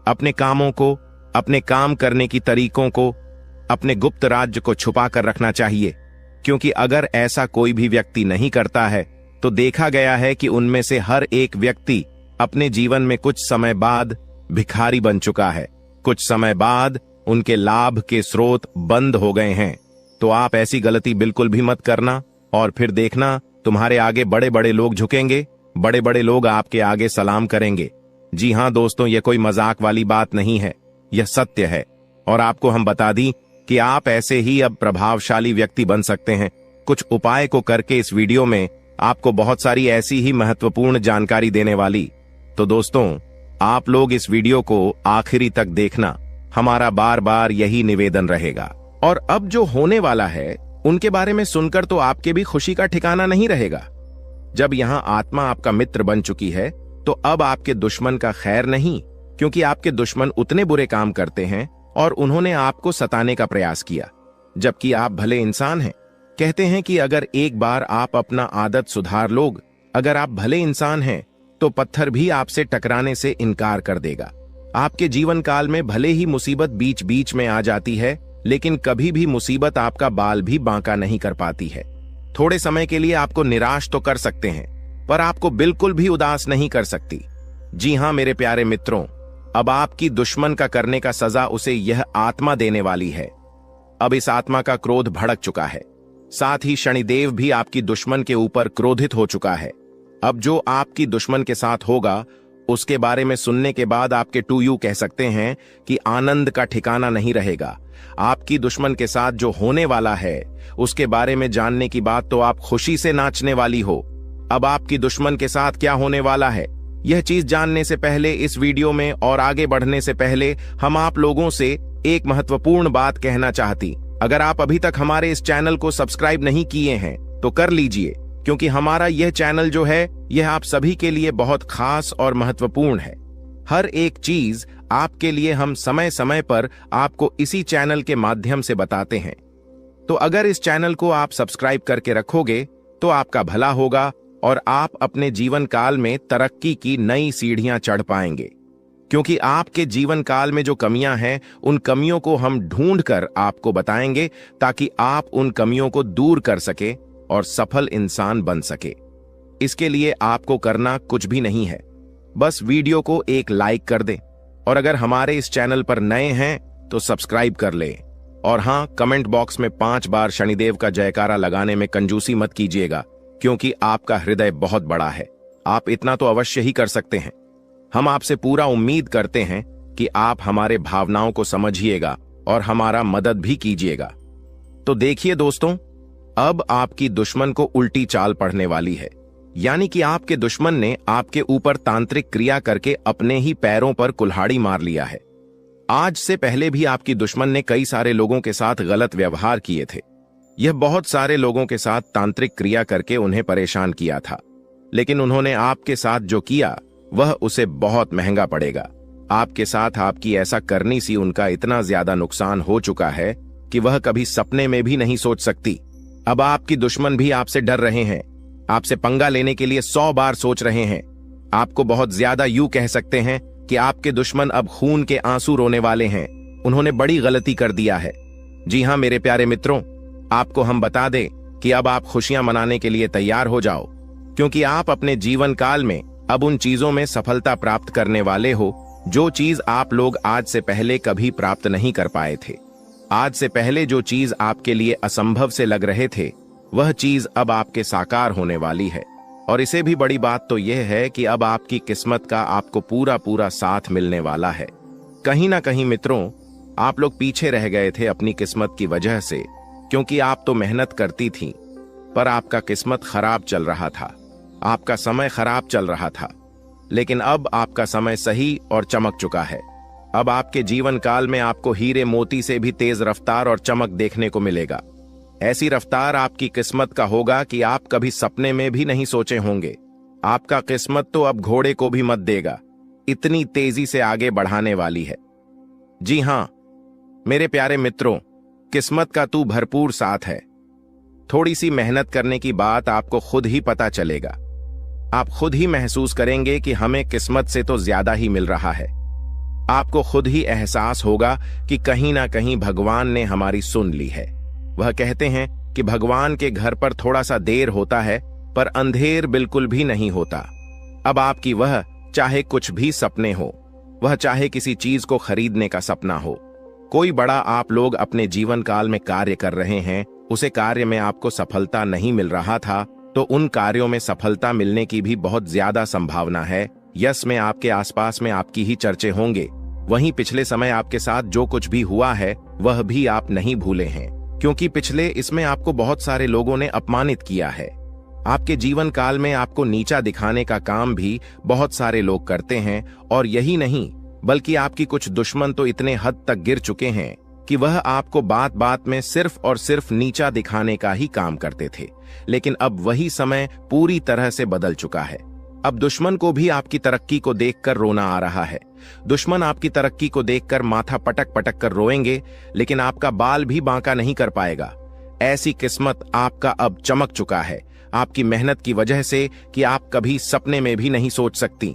अपने कामों को, अपने काम करने की तरीकों को, अपने गुप्त राज्य को छुपा कर रखना चाहिए, क्योंकि अगर ऐसा कोई भी व्यक्ति नहीं करता है तो देखा गया है कि उनमें से हर एक व्यक्ति अपने जीवन में कुछ समय बाद भिखारी बन चुका है। कुछ समय बाद उनके लाभ के स्रोत बंद हो गए हैं। तो आप ऐसी गलती बिल्कुल भी मत करना, और फिर देखना तुम्हारे आगे बड़े बड़े लोग झुकेंगे, बड़े बड़े लोग आपके आगे सलाम करेंगे। जी हां दोस्तों, यह कोई मजाक वाली बात नहीं है, यह सत्य है। और आपको हम बता दी कि आप ऐसे ही अब प्रभावशाली व्यक्ति बन सकते हैं। कुछ उपाय को करके इस वीडियो में आपको बहुत सारी ऐसी ही महत्वपूर्ण जानकारी देने वाली। तो दोस्तों, आप लोग इस वीडियो को आखिरी तक देखना, हमारा बार बार यही निवेदन रहेगा। और अब जो होने वाला है उनके बारे में सुनकर तो आपके भी खुशी का ठिकाना नहीं रहेगा। जब यहां आत्मा आपका मित्र बन चुकी है तो अब आपके दुश्मन का खैर नहीं, क्योंकि आपके दुश्मन उतने बुरे काम करते हैं और उन्होंने आपको सताने का प्रयास किया, जबकि आप भले इंसान हैं। कहते हैं कि अगर एक बार आप अपना आदत सुधार लोग, अगर आप भले इंसान हैं तो पत्थर भी आपसे टकराने से इनकार कर देगा। आपके जीवन काल में भले ही मुसीबत बीच बीच में आ जाती है, लेकिन कभी भी मुसीबत आपका बाल भी बांका नहीं कर पाती है। थोड़े समय के लिए आपको निराश तो कर सकते हैं, पर आपको बिल्कुल भी उदास नहीं कर सकती। जी हां मेरे प्यारे मित्रों, अब आपकी दुश्मन का करने का सजा उसे यह आत्मा देने वाली है। अब इस आत्मा का क्रोध भड़क चुका है, साथ ही शनिदेव भी आपकी दुश्मन के ऊपर क्रोधित हो चुका है। अब जो आपकी दुश्मन के साथ होगा उसके बारे में सुनने के बाद आपके टू यू कह सकते हैं कि आनंद का ठिकाना नहीं रहेगा। आपकी दुश्मन के साथ जो होने वाला है उसके बारे में जानने की बात तो आप खुशी से नाचने वाली हो। अब आपकी दुश्मन के साथ क्या होने वाला है, यह चीज जानने से पहले इस वीडियो में और आगे बढ़ने से पहले हम आप लोगों से एक महत्वपूर्ण बात कहना चाहती। अगर आप अभी तक हमारे इस चैनल को सब्सक्राइब नहीं किए हैं तो कर लीजिए, क्योंकि हमारा यह चैनल जो है यह आप सभी के लिए बहुत खास और महत्वपूर्ण है। हर एक चीज आपके लिए हम समय समय पर आपको इसी चैनल के माध्यम से बताते हैं। तो अगर इस चैनल को आप सब्सक्राइब करके रखोगे तो आपका भला होगा और आप अपने जीवन काल में तरक्की की नई सीढ़ियां चढ़ पाएंगे। क्योंकि आपके जीवन काल में जो कमियां हैं उन कमियों को हम ढूंढकर आपको बताएंगे ताकि आप उन कमियों को दूर कर सके और सफल इंसान बन सके। इसके लिए आपको करना कुछ भी नहीं है, बस वीडियो को एक लाइक कर दें और अगर हमारे इस चैनल पर नए हैं तो सब्सक्राइब कर लें। और हां, कमेंट बॉक्स में 5 बार शनिदेव का जयकारा लगाने में कंजूसी मत कीजिएगा, क्योंकि आपका हृदय बहुत बड़ा है। आप इतना तो अवश्य ही कर सकते हैं। हम आपसे पूरा उम्मीद करते हैं कि आप हमारे भावनाओं को समझिएगा और हमारा मदद भी कीजिएगा। तो देखिए दोस्तों, अब आपकी दुश्मन को उल्टी चाल पड़ने वाली है, यानी कि आपके दुश्मन ने आपके ऊपर तांत्रिक क्रिया करके अपने ही पैरों पर कुल्हाड़ी मार लिया है। आज से पहले भी आपकी दुश्मन ने कई सारे लोगों के साथ गलत व्यवहार किए थे। यह बहुत सारे लोगों के साथ तांत्रिक क्रिया करके उन्हें परेशान किया था, लेकिन उन्होंने आपके साथ जो किया वह उसे बहुत महंगा पड़ेगा। आपके साथ आपकी ऐसा करनी सी उनका इतना ज्यादा नुकसान हो चुका है कि वह कभी सपने में भी नहीं सोच सकती। अब आपकी दुश्मन भी आपसे डर रहे हैं, आपसे पंगा लेने के लिए 100 बार सोच रहे हैं। आपको बहुत ज्यादा यूं कह सकते हैं कि आपके दुश्मन अब खून के आंसू रोने वाले हैं। उन्होंने बड़ी गलती कर दिया है। जी हां मेरे प्यारे मित्रों, आपको हम बता दें कि अब आप खुशियां मनाने के लिए तैयार हो जाओ, क्योंकि आप अपने जीवन काल में अब उन चीजों में सफलता प्राप्त करने वाले हो जो चीज आप लोग आज से पहले कभी प्राप्त नहीं कर पाए थे। आज से पहले जो चीज आपके लिए असंभव से लग रहे थे वह चीज अब आपके साकार होने वाली है। और इसे भी बड़ी बात तो यह है कि अब आपकी किस्मत का आपको पूरा पूरा साथ मिलने वाला है। कहीं ना कहीं मित्रों, आप लोग पीछे रह गए थे अपनी किस्मत की वजह से, क्योंकि आप तो मेहनत करती थीं, पर आपका किस्मत खराब चल रहा था, आपका समय खराब चल रहा था। लेकिन अब आपका समय सही और चमक चुका है। अब आपके जीवन काल में आपको हीरे मोती से भी तेज रफ्तार और चमक देखने को मिलेगा। ऐसी रफ्तार आपकी किस्मत का होगा कि आप कभी सपने में भी नहीं सोचे होंगे। आपका किस्मत तो अब घोड़े को भी मत देगा, इतनी तेजी से आगे बढ़ाने वाली है। जी हां मेरे प्यारे मित्रों, किस्मत का तू भरपूर साथ है। थोड़ी सी मेहनत करने की बात आपको खुद ही पता चलेगा। आप खुद ही महसूस करेंगे कि हमें किस्मत से तो ज्यादा ही मिल रहा है। आपको खुद ही एहसास होगा कि कहीं ना कहीं भगवान ने हमारी सुन ली है। वह कहते हैं कि भगवान के घर पर थोड़ा सा देर होता है पर अंधेर बिल्कुल भी नहीं होता। अब आपकी वह चाहे कुछ भी सपने हो, वह चाहे किसी चीज को खरीदने का सपना हो, कोई बड़ा आप लोग अपने जीवन काल में कार्य कर रहे हैं, उसे कार्य में आपको सफलता नहीं मिल रहा था, तो उन कार्यों में सफलता मिलने की भी बहुत ज्यादा संभावना है। यश में आपके आसपास में आपकी ही चर्चे होंगे। वहीं पिछले समय आपके साथ जो कुछ भी हुआ है वह भी आप नहीं भूले हैं, क्योंकि पिछले इसमें आपको बहुत सारे लोगों ने अपमानित किया है। आपके जीवन काल में आपको नीचा दिखाने का काम भी बहुत सारे लोग करते हैं। और यही नहीं, बल्कि आपकी कुछ दुश्मन तो इतने हद तक गिर चुके हैं कि वह आपको बात बात में सिर्फ और सिर्फ नीचा दिखाने का ही काम करते थे। लेकिन अब वही समय पूरी तरह से बदल चुका है। अब दुश्मन को भी आपकी तरक्की को देखकर रोना आ रहा है। दुश्मन आपकी तरक्की को देखकर माथा पटक पटक कर रोएंगे, लेकिन आपका बाल भी बांका नहीं कर पाएगा। ऐसी किस्मत आपका अब चमक चुका है, आपकी मेहनत की वजह से कि आप कभी सपने में भी नहीं सोच सकती।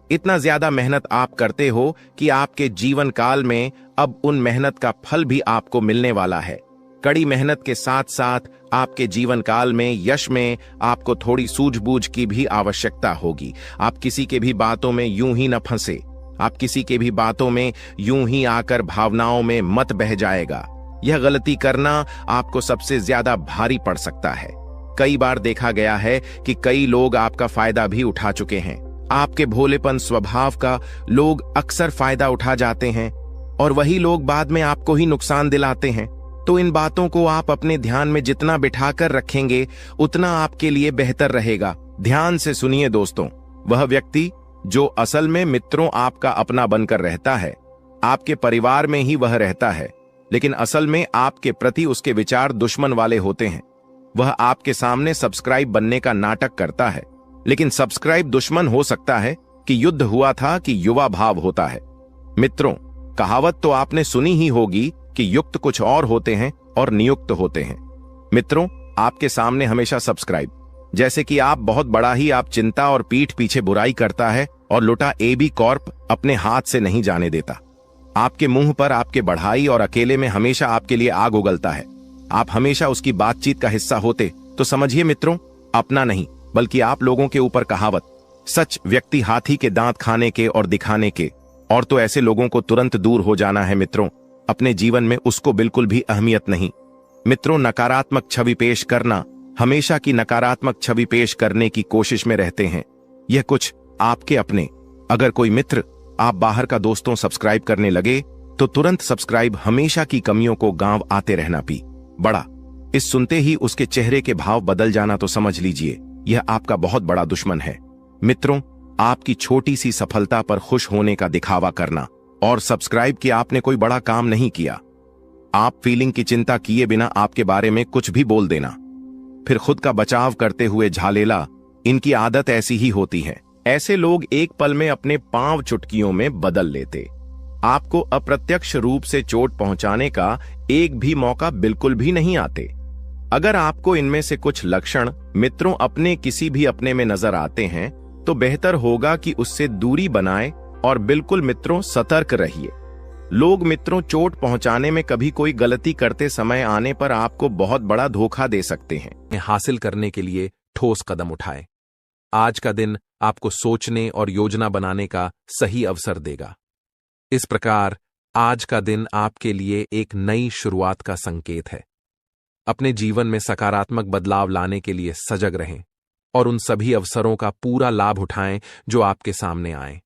इतना ज्यादा मेहनत आप करते हो कि आपके जीवन काल में अब उन मेहनत का फल भी आपको मिलने वाला है। कड़ी मेहनत के साथ साथ आपके जीवन काल में यश में आपको थोड़ी सूझबूझ की भी आवश्यकता होगी। आप किसी के भी बातों में यूं ही न फंसे, आप किसी के भी बातों में यूं ही आकर भावनाओं में मत बह जाएगा। यह गलती करना आपको सबसे ज्यादा भारी पड़ सकता है। कई बार देखा गया है कि कई लोग आपका फायदा भी उठा चुके हैं। आपके भोलेपन स्वभाव का लोग अक्सर फायदा उठा जाते हैं और वही लोग बाद में आपको ही नुकसान दिलाते हैं। तो इन बातों को आप अपने ध्यान में जितना बिठाकर रखेंगे उतना आपके लिए बेहतर रहेगा। ध्यान से सुनिए दोस्तों, वह व्यक्ति जो असल में मित्रों आपका अपना बनकर रहता है, आपके परिवार में ही वह रहता है, लेकिन असल में आपके प्रति उसके विचार दुश्मन वाले होते हैं। वह आपके सामने सब्सक्राइब बनने का नाटक करता है, लेकिन सब्सक्राइब दुश्मन हो सकता है कि युद्ध हुआ था कि युवा भाव होता है। मित्रों, कहावत तो आपने सुनी ही होगी कि युक्त कुछ और होते हैं और नियुक्त होते हैं। मित्रों, आपके सामने हमेशा सब्सक्राइब जैसे कि आप बहुत बड़ा ही आप चिंता और पीठ पीछे बुराई करता है और लुटा AB कॉर्प अपने हाथ से नहीं जाने देता। आपके मुंह पर आपके बढ़ाई और अकेले में हमेशा आपके लिए आग उगलता है। आप हमेशा उसकी बातचीत का हिस्सा होते तो समझिए मित्रों, अपना नहीं बल्कि आप लोगों के ऊपर कहावत, सच व्यक्ति हाथी के दांत खाने के और दिखाने के, और तो ऐसे लोगों को तुरंत दूर हो जाना है मित्रों। अपने जीवन में उसको बिल्कुल भी अहमियत नहीं। मित्रों, नकारात्मक छवि पेश करना, हमेशा की नकारात्मक छवि पेश करने की कोशिश में रहते हैं। यह कुछ आपके अपने। अगर कोई मित्र आप बाहर का दोस्तों सब्सक्राइब करने लगे तो तुरंत सब्सक्राइब हमेशा की कमियों को गांव आते रहना पी बड़ा। इस सुनते ही उसके चेहरे के भाव बदल जाना तो समझ लीजिए यह आपका बहुत बड़ा दुश्मन है। मित्रों, आपकी छोटी सी सफलता पर खुश होने का दिखावा करना और सब्सक्राइब कि आपने कोई बड़ा काम नहीं किया। आप फीलिंग की चिंता किए बिना आपके बारे में कुछ भी बोल देना, फिर खुद का बचाव करते हुए झालेला, इनकी आदत ऐसी ही होती है। ऐसे लोग एक पल में अपने पांव चुटकियों में बदल लेते। आपको अप्रत्यक्ष रूप से चोट पहुंचाने का एक भी मौका बिल्कुल भी नहीं आते। अगर आपको इनमें से कुछ लक्षण मित्रों अपने किसी भी अपने में नजर आते हैं तो बेहतर होगा कि उससे दूरी बनाए और बिल्कुल मित्रों सतर्क रहिए। लोग मित्रों चोट पहुंचाने में कभी कोई गलती करते समय आने पर आपको बहुत बड़ा धोखा दे सकते हैं। हासिल करने के लिए ठोस कदम उठाएं। आज का दिन आपको सोचने और योजना बनाने का सही अवसर देगा। इस प्रकार आज का दिन आपके लिए एक नई शुरुआत का संकेत है। अपने जीवन में सकारात्मक बदलाव लाने के लिए सजग रहें और उन सभी अवसरों का पूरा लाभ उठाएं जो आपके सामने आए।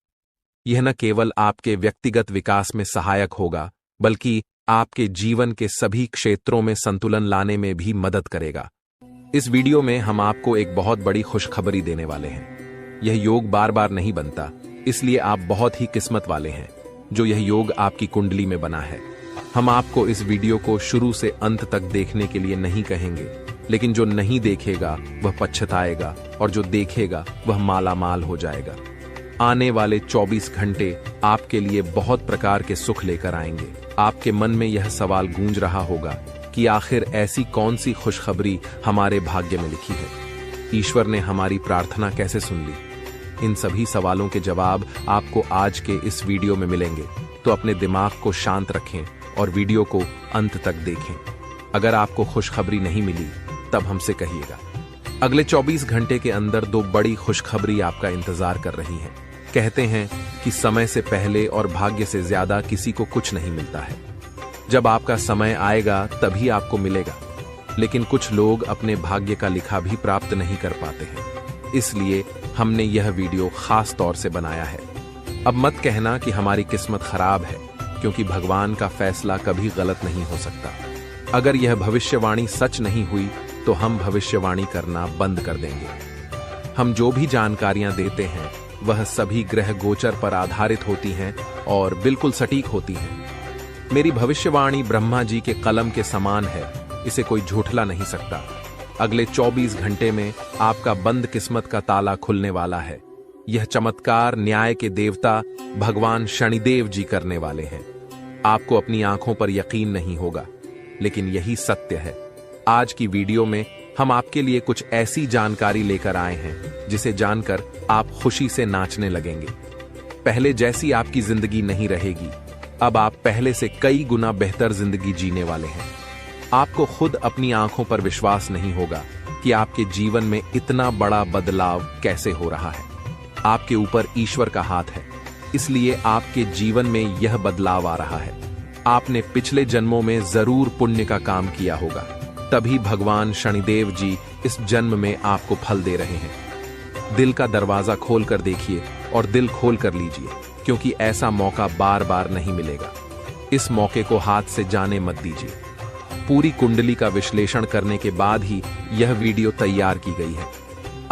यह न केवल आपके व्यक्तिगत विकास में सहायक होगा, बल्कि आपके जीवन के सभी क्षेत्रों में संतुलन लाने में भी मदद करेगा। इस वीडियो में हम आपको एक बहुत बड़ी खुशखबरी देने वाले हैं। यह योग बार बार नहीं बनता, इसलिए आप बहुत ही किस्मत वाले हैं जो यह योग आपकी कुंडली में बना है। हम आपको इस वीडियो को शुरू से अंत तक देखने के लिए नहीं कहेंगे, लेकिन जो नहीं देखेगा वह पछताएगा और जो देखेगा वह मालामाल हो जाएगा। आने वाले 24 घंटे आपके लिए बहुत प्रकार के सुख लेकर आएंगे। आपके मन में यह सवाल गूंज रहा होगा कि आखिर ऐसी कौन सी खुशखबरी हमारे भाग्य में लिखी है? ईश्वर ने हमारी प्रार्थना कैसे सुन ली? इन सभी सवालों के जवाब आपको आज के इस वीडियो में मिलेंगे, तो अपने दिमाग को शांत रखें और वीडियो को अंत तक देखें। अगर आपको खुशखबरी नहीं मिली तब हमसे कहिएगा। अगले 24 घंटे के अंदर 2 बड़ी खुशखबरी आपका इंतजार कर रही हैं। कहते हैं कि समय से पहले और भाग्य से ज्यादा किसी को कुछ नहीं मिलता है। जब आपका समय आएगा तभी आपको मिलेगा, लेकिन कुछ लोग अपने भाग्य का लिखा भी प्राप्त नहीं कर पाते हैं। इसलिए हमने यह वीडियो खास तौर से बनाया है। अब मत कहना कि हमारी किस्मत खराब है, क्योंकि भगवान का फैसला कभी गलत नहीं हो सकता। अगर यह भविष्यवाणी सच नहीं हुई तो हम भविष्यवाणी करना बंद कर देंगे। हम जो भी जानकारियां देते हैं वह सभी ग्रह गोचर पर आधारित होती हैं और बिल्कुल सटीक होती हैं। मेरी भविष्यवाणी ब्रह्मा जी के कलम के समान है, इसे कोई झूठला नहीं सकता। अगले 24 घंटे में आपका बंद किस्मत का ताला खुलने वाला है। यह चमत्कार न्याय के देवता भगवान शनिदेव जी करने वाले हैं। आपको अपनी आंखों पर यकीन नहीं होगा, लेकिन यही सत्य है। आज की वीडियो में हम आपके लिए कुछ ऐसी जानकारी लेकर आए हैं जिसे जानकर आप खुशी से नाचने लगेंगे। पहले जैसी आपकी जिंदगी नहीं रहेगी, अब आप पहले से कई गुना बेहतर जिंदगी जीने वाले हैं। आपको खुद अपनी आंखों पर विश्वास नहीं होगा कि आपके जीवन में इतना बड़ा बदलाव कैसे हो रहा है। आपके ऊपर ईश्वर का हाथ है, इसलिए आपके जीवन में यह बदलाव आ रहा है। आपने पिछले जन्मों में जरूर पुण्य का काम किया होगा, तभी भगवान शनिदेव जी इस जन्म में आपको फल दे रहे हैं। दिल का दरवाजा खोल कर देखिए और दिल खोल कर लीजिए, क्योंकि ऐसा मौका बार बार नहीं मिलेगा। इस मौके को हाथ से जाने मत दीजिए। पूरी कुंडली का विश्लेषण करने के बाद ही यह वीडियो तैयार की गई है।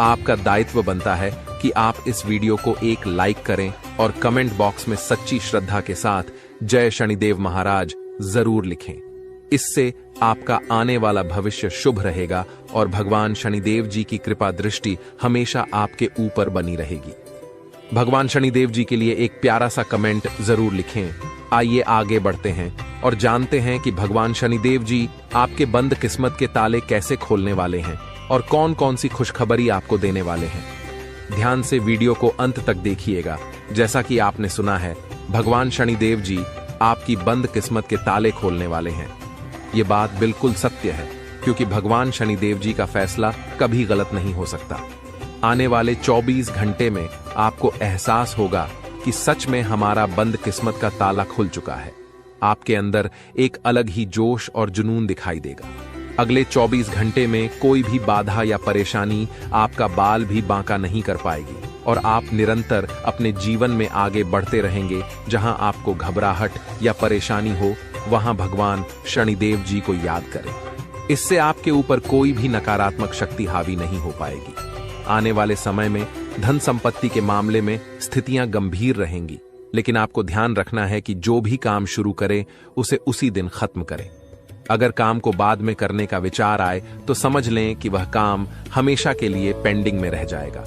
आपका दायित्व बनता है कि आप इस वीडियो को एक लाइक करें और कमेंट बॉक्स में सच्ची श्रद्धा के साथ जय शनिदेव महाराज जरूर लिखें। इससे आपका आने वाला भविष्य शुभ रहेगा और भगवान शनिदेव जी की कृपा दृष्टि हमेशा आपके ऊपर बनी रहेगी। भगवान शनिदेव जी के लिए एक प्यारा सा कमेंट जरूर लिखें। आइए आगे बढ़ते हैं और जानते हैं कि भगवान शनिदेव जी आपके बंद किस्मत के ताले कैसे खोलने वाले हैं और कौन कौन सी खुशखबरी आपको देने वाले हैं। ध्यान से वीडियो को अंत तक देखिएगा। जैसा कि आपने सुना है, भगवान शनिदेव जी आपकी बंद किस्मत के ताले खोलने वाले हैं। ये बात बिल्कुल सत्य है, क्योंकि भगवान शनिदेव जी का फैसला कभी गलत नहीं हो सकता। आने वाले 24 घंटे में आपको एहसास होगा कि सच में हमारा बंद किस्मत का ताला खुल चुका है। आपके अंदर एक अलग ही जोश और जुनून दिखाई देगा। अगले 24 घंटे में कोई भी बाधा या परेशानी आपका बाल भी बांका नहीं कर पाएगी और आप निरंतर अपने जीवन में आगे बढ़ते रहेंगे। जहां आपको घबराहट या परेशानी हो, वहां भगवान शनिदेव जी को याद करें। इससे आपके ऊपर कोई भी नकारात्मक शक्ति हावी नहीं हो पाएगी। आने वाले समय में धन संपत्ति के मामले में स्थितियां गंभीर रहेंगी, लेकिन आपको ध्यान रखना है कि जो भी काम शुरू करें उसे उसी दिन खत्म करें। अगर काम को बाद में करने का विचार आए तो समझ लें कि वह काम हमेशा के लिए पेंडिंग में रह जाएगा।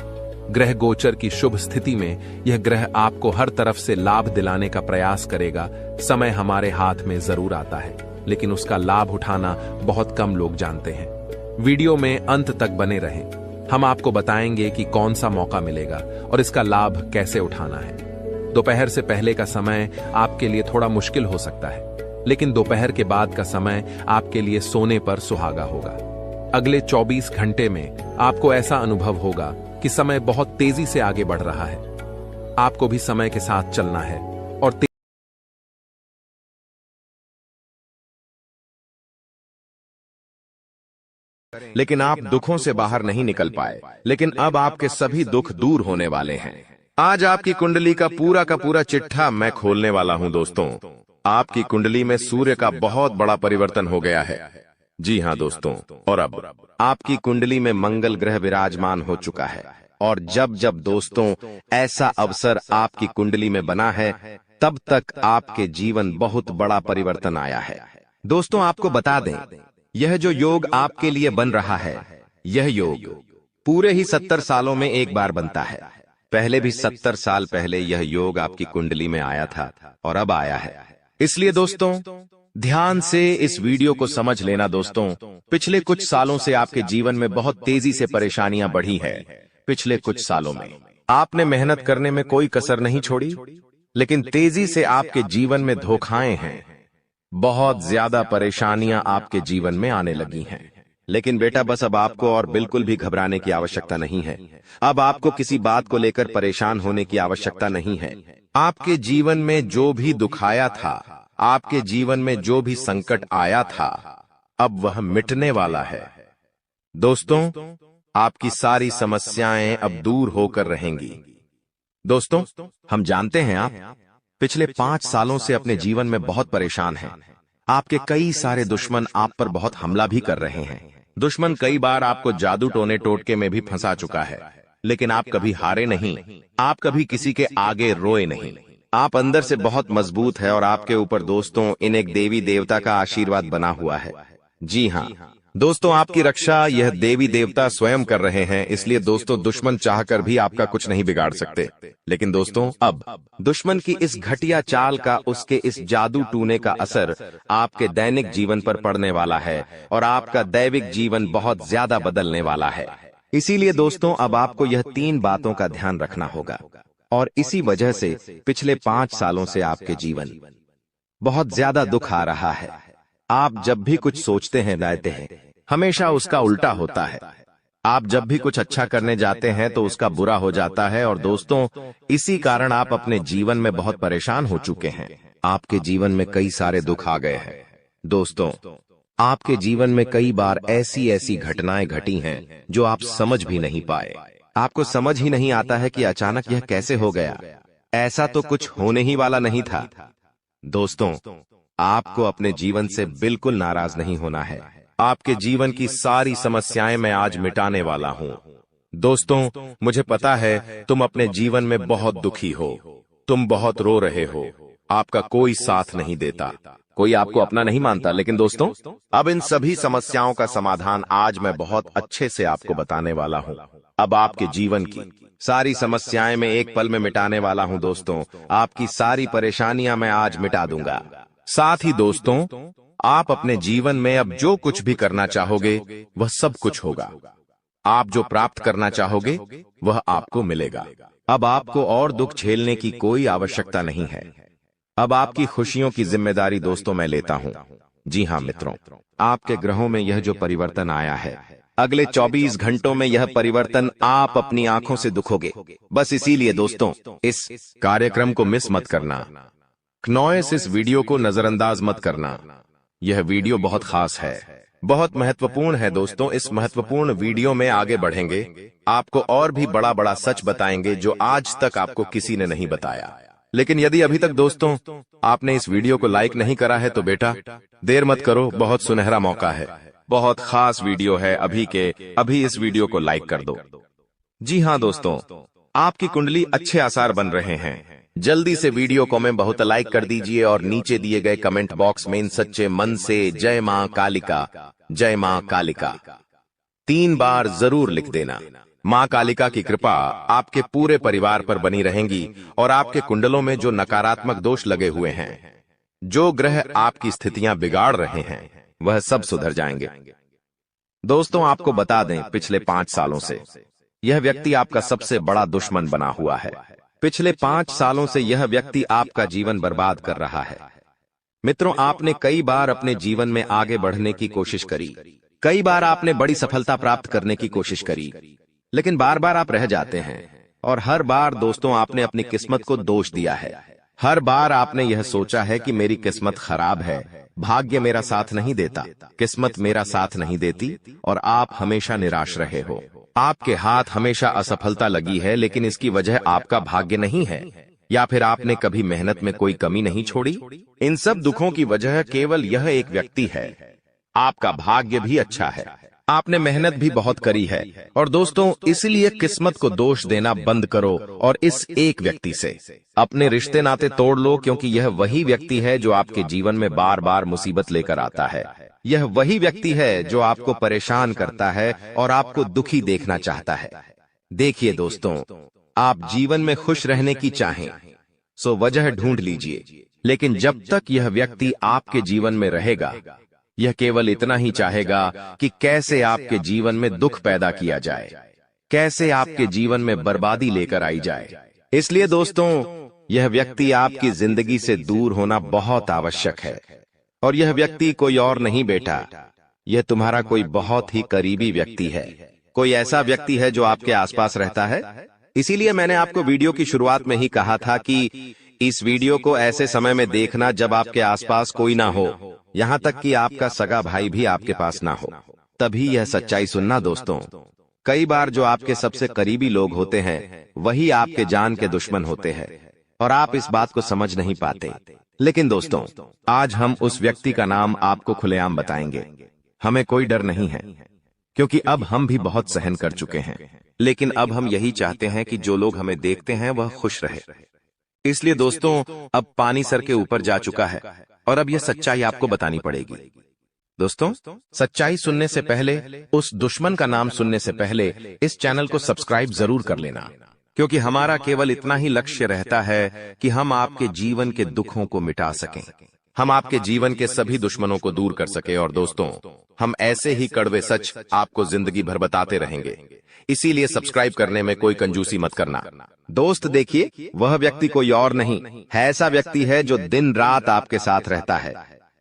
ग्रह गोचर की शुभ स्थिति में यह ग्रह आपको हर तरफ से लाभ दिलाने का प्रयास करेगा। समय हमारे हाथ में जरूर आता है, लेकिन उसका लाभ उठाना बहुत कम लोग जानते हैं। वीडियो में अंत तक बने रहें। हम आपको बताएंगे कि कौन सा मौका मिलेगा और इसका लाभ कैसे उठाना है। दोपहर से पहले का समय आपके लिए थोड़ा मुश्किल हो सकता है, लेकिन दोपहर के बाद का समय आपके लिए सोने पर सुहागा होगा। अगले 24 घंटे में आपको ऐसा अनुभव होगा कि समय बहुत तेजी से आगे बढ़ रहा है। आपको भी समय के साथ चलना है और लेकिन आप दुखों से बाहर नहीं निकल पाए, लेकिन अब आपके सभी दुख दूर होने वाले हैं। आज आपकी कुंडली का पूरा चिट्ठा मैं खोलने वाला हूं दोस्तों। आपकी कुंडली में सूर्य का बहुत बड़ा परिवर्तन हो गया है। जी हां दोस्तों, और अब आपकी कुंडली में मंगल ग्रह विराजमान हो चुका है। और जब जब दोस्तों ऐसा अवसर आपकी कुंडली में बना है, तब तक आपके जीवन बहुत बड़ा परिवर्तन आया है। दोस्तों आपको बता दें, यह जो योग आपके लिए बन रहा है, यह योग पूरे ही 70 सालों में एक बार बनता है। पहले भी 70 साल पहले यह योग आपकी कुंडली में आया था और अब आया है। इसलिए दोस्तों ध्यान से इस वीडियो को समझ लेना। दोस्तों पिछले कुछ सालों से आपके जीवन में बहुत तेजी से परेशानियां बढ़ी है। पिछले कुछ सालों में आपने मेहनत करने में कोई कसर नहीं छोड़ी, लेकिन तेजी से आपके जीवन में धोखाएं हैं। बहुत ज्यादा परेशानियां आपके जीवन में आने लगी हैं। लेकिन बेटा बस अब आपको और बिल्कुल भी घबराने की आवश्यकता नहीं है। अब आपको किसी बात को लेकर परेशान होने की आवश्यकता नहीं है। आपके जीवन में जो भी दुख आया था, आपके जीवन में जो भी संकट आया था, अब वह मिटने वाला है। दोस्तों आपकी सारी समस्याएं अब दूर होकर रहेंगी। दोस्तों हम जानते हैं आप पिछले 5 सालों से अपने जीवन में बहुत परेशान हैं। आपके कई सारे दुश्मन आप पर बहुत हमला भी कर रहे हैं। दुश्मन कई बार आपको जादू टोने टोटके में भी फंसा चुका है, लेकिन आप कभी हारे नहीं। आप कभी किसी के आगे रोए नहीं। आप अंदर से बहुत मजबूत है और आपके ऊपर दोस्तों इन एक देवी देवता का आशीर्वाद बना हुआ है। जी हाँ दोस्तों, आपकी रक्षा यह देवी देवता स्वयं कर रहे हैं। इसलिए दोस्तों दुश्मन चाहकर भी आपका कुछ नहीं बिगाड़ सकते। लेकिन दोस्तों अब दुश्मन की इस घटिया चाल का, उसके इस जादू टूने का असर आपके दैनिक जीवन पर पड़ने वाला है और आपका दैविक जीवन बहुत ज्यादा बदलने वाला है। इसीलिए दोस्तों अब आपको यह 3 बातों का ध्यान रखना होगा और इसी वजह से पिछले 5 सालों से आपके जीवन बहुत ज्यादा दुख आ रहा है। आप जब भी कुछ सोचते हैं रहते हैं, हमेशा उसका उल्टा होता है। आप जब भी कुछ अच्छा करने जाते हैं तो उसका बुरा हो जाता है। और दोस्तों इसी कारण आप अपने जीवन में बहुत परेशान हो चुके हैं। आपके जीवन में कई सारे दुख आ गए हैं। दोस्तों आपके जीवन में कई बार ऐसी घटनाएं घटी हैं जो आप समझ भी नहीं पाए। आपको समझ ही नहीं आता है कि अचानक यह कैसे हो गया। ऐसा तो कुछ होने ही वाला नहीं था। दोस्तों, आपको अपने जीवन से बिल्कुल नाराज नहीं होना है। आपके जीवन की सारी समस्याएं मैं आज मिटाने वाला हूं। दोस्तों, मुझे पता है तुम अपने जीवन में बहुत दुखी हो, तुम बहुत रो रहे हो, आपका कोई साथ नहीं देता, कोई आपको अपना नहीं मानता। लेकिन दोस्तों, अब इन सभी समस्याओं का समाधान आज मैं बहुत अच्छे से आपको बताने वाला हूं। अब आपके जीवन की सारी समस्याएं मैं एक पल में मिटाने वाला हूं। दोस्तों, आपकी सारी परेशानियां मैं आज मिटा दूंगा। साथ ही दोस्तों, आप अपने जीवन में अब जो कुछ भी करना चाहोगे वह सब कुछ होगा। आप जो प्राप्त करना चाहोगे वह आपको मिलेगा। अब आपको और दुख झेलने की कोई आवश्यकता नहीं है। अब आपकी खुशियों की जिम्मेदारी दोस्तों मैं लेता हूं। जी हां मित्रों, आपके ग्रहों में यह जो परिवर्तन आया है, अगले 24 घंटों में यह परिवर्तन आप अपनी आंखों से दिखोगे। बस इसीलिए दोस्तों, इस कार्यक्रम को मिस मत करना। क्नॉयस इस वीडियो को नजरअंदाज मत करना। यह वीडियो बहुत खास है, बहुत महत्वपूर्ण है। दोस्तों, इस महत्वपूर्ण वीडियो में आगे बढ़ेंगे, आपको और भी बड़ा बड़ा सच बताएंगे जो आज तक आपको किसी ने नहीं बताया। लेकिन यदि अभी तक दोस्तों आपने इस वीडियो को लाइक नहीं करा है तो बेटा देर मत करो, बहुत सुनहरा मौका है, बहुत खास वीडियो है, अभी इस वीडियो को लाइक कर दो। जी हां दोस्तों, आपकी कुंडली अच्छे आसार बन रहे हैं। जल्दी से वीडियो को में बहुत लाइक कर दीजिए और नीचे दिए गए कमेंट बॉक्स में इन सच्चे मन से जय मां कालिका, जय मां कालिका 3 बार जरूर लिख देना। मां कालिका की कृपा आपके पूरे परिवार पर बनी रहेंगी और आपके कुंडलों में जो नकारात्मक दोष लगे हुए हैं, जो ग्रह आपकी स्थितियां बिगाड़ रहे हैं, वह सब सुधर जाएंगे। दोस्तों, आपको बता दें, पिछले 5 सालों से यह व्यक्ति आपका सबसे बड़ा दुश्मन बना हुआ है। पिछले 5 सालों से यह व्यक्ति आपका जीवन बर्बाद कर रहा है। मित्रों, आपने कई बार अपने जीवन में आगे बढ़ने की कोशिश करी, कई बार आपने बड़ी सफलता प्राप्त करने की कोशिश करी, लेकिन बार बार आप रह जाते हैं। और हर बार दोस्तों आपने अपनी किस्मत को दोष दिया है। हर बार आपने यह सोचा है कि मेरी किस्मत खराब है, भाग्य मेरा साथ नहीं देता, किस्मत मेरा साथ नहीं देती, और आप हमेशा निराश रहे हो। आपके हाथ हमेशा असफलता लगी है, लेकिन इसकी वजह आपका भाग्य नहीं है, या फिर आपने कभी मेहनत में कोई कमी नहीं छोड़ी। इन सब दुखों की वजह केवल यह एक व्यक्ति है। आपका भाग्य भी अच्छा है, आपने मेहनत भी बहुत करी है। और दोस्तों, इसलिए किस्मत को दोष देना बंद करो और इस एक व्यक्ति से अपने रिश्ते नाते तोड़ लो, क्योंकि यह वही व्यक्ति है जो आपके जीवन में बार बार मुसीबत लेकर आता है। यह वही व्यक्ति है जो आपको परेशान करता है और आपको दुखी देखना चाहता है। देखिए दोस्तों, आप जीवन में खुश रहने की चाहें सो वजह ढूंढ लीजिए, लेकिन जब तक यह व्यक्ति आपके जीवन में रहेगा, यह केवल इतना ही चाहेगा कि कैसे आपके जीवन में दुख पैदा किया जाए, कैसे आपके जीवन में बर्बादी लेकर आई जाए। इसलिए दोस्तों, यह व्यक्ति आपकी जिंदगी से दूर होना बहुत आवश्यक है। और यह व्यक्ति कोई और नहीं बेटा, यह तुम्हारा कोई बहुत ही करीबी व्यक्ति है, कोई ऐसा व्यक्ति है जो आपके आसपास रहता है। इसीलिए मैंने आपको वीडियो की शुरुआत में ही कहा था कि इस वीडियो को ऐसे समय में देखना जब आपके आसपास कोई ना हो, यहां तक कि आपका सगा भाई भी आपके पास ना हो, तभी यह सच्चाई सुनना। दोस्तों, कई बार जो आपके सबसे करीबी लोग होते हैं वही आपके जान के दुश्मन होते हैं, और आप इस बात को समझ नहीं पाते। लेकिन दोस्तों, आज हम उस व्यक्ति का नाम आपको खुलेआम बताएंगे। हमें कोई डर नहीं है, क्योंकि अब हम भी बहुत सहन कर चुके हैं। लेकिन अब हम यही चाहते हैं कि जो लोग हमें देखते हैं वह खुश रहे। इसलिए दोस्तों, अब पानी सर के ऊपर जा चुका है और अब यह सच्चाई आपको बतानी पड़ेगी। दोस्तों, सच्चाई सुनने से पहले, उस दुश्मन का नाम सुनने से पहले इस चैनल को सब्सक्राइब जरूर कर लेना, क्योंकि हमारा केवल इतना ही लक्ष्य रहता है कि हम आपके जीवन के दुखों को मिटा सकें, हम आपके जीवन के सभी दुश्मनों को दूर कर सके। और दोस्तों, हम ऐसे ही कड़वे सच आपको जिंदगी भर बताते रहेंगे। इसीलिए सब्सक्राइब करने में कोई कंजूसी मत करना। दोस्त देखिए, वह व्यक्ति कोई और नहीं है, ऐसा व्यक्ति है जो दिन रात आपके साथ रहता है।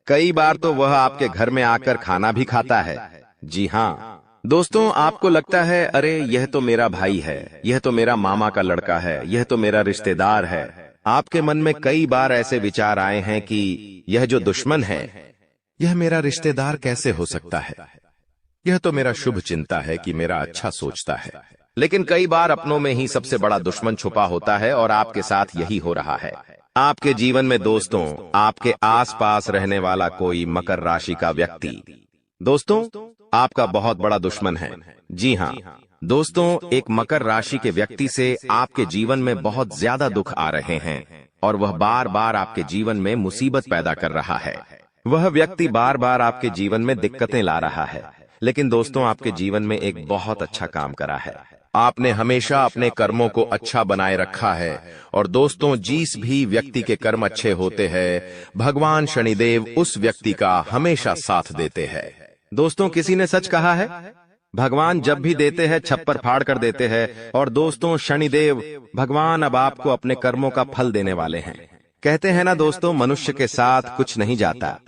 कई बार तो वह आपके घर में आकर खाना भी खाता है। जी हाँ दोस्तों, आपको लगता है अरे यह तो मेरा भाई है, यह तो मेरा मामा का लड़का है, यह तो मेरा रिश्तेदार है। आपके मन में कई बार ऐसे विचार आए हैं कि यह जो दुश्मन है यह मेरा रिश्तेदार कैसे हो सकता है, यह तो मेरा शुभ चिंता है कि मेरा अच्छा सोचता है, लेकिन कई बार अपनों में ही सबसे बड़ा दुश्मन छुपा होता है और आपके साथ यही हो रहा है। आपके जीवन में दोस्तों, आपके आसपास रहने वाला कोई मकर राशि का व्यक्ति दोस्तों आपका बहुत बड़ा दुश्मन है। जी हाँ दोस्तों, एक मकर राशि के व्यक्ति से आपके जीवन में बहुत ज्यादा दुख आ रहे हैं और वह बार बार आपके जीवन में मुसीबत पैदा कर रहा है। वह व्यक्ति बार बार आपके जीवन में दिक्कतें ला रहा है, लेकिन दोस्तों आपके जीवन में एक बहुत अच्छा काम करा है। आपने हमेशा अपने कर्मों को अच्छा बनाए रखा है और दोस्तों जिस भी व्यक्ति के कर्म अच्छे होते हैं, भगवान शनिदेव उस व्यक्ति का हमेशा साथ देते हैं। दोस्तों किसी ने सच कहा है, भगवान जब भी देते हैं छप्पर फाड़ कर देते हैं। और दोस्तों शनिदेव भगवान अब आपको अपने कर्मों का फल देने वाले हैं। कहते हैं ना दोस्तों, मनुष्य के साथ कुछ नहीं जाता,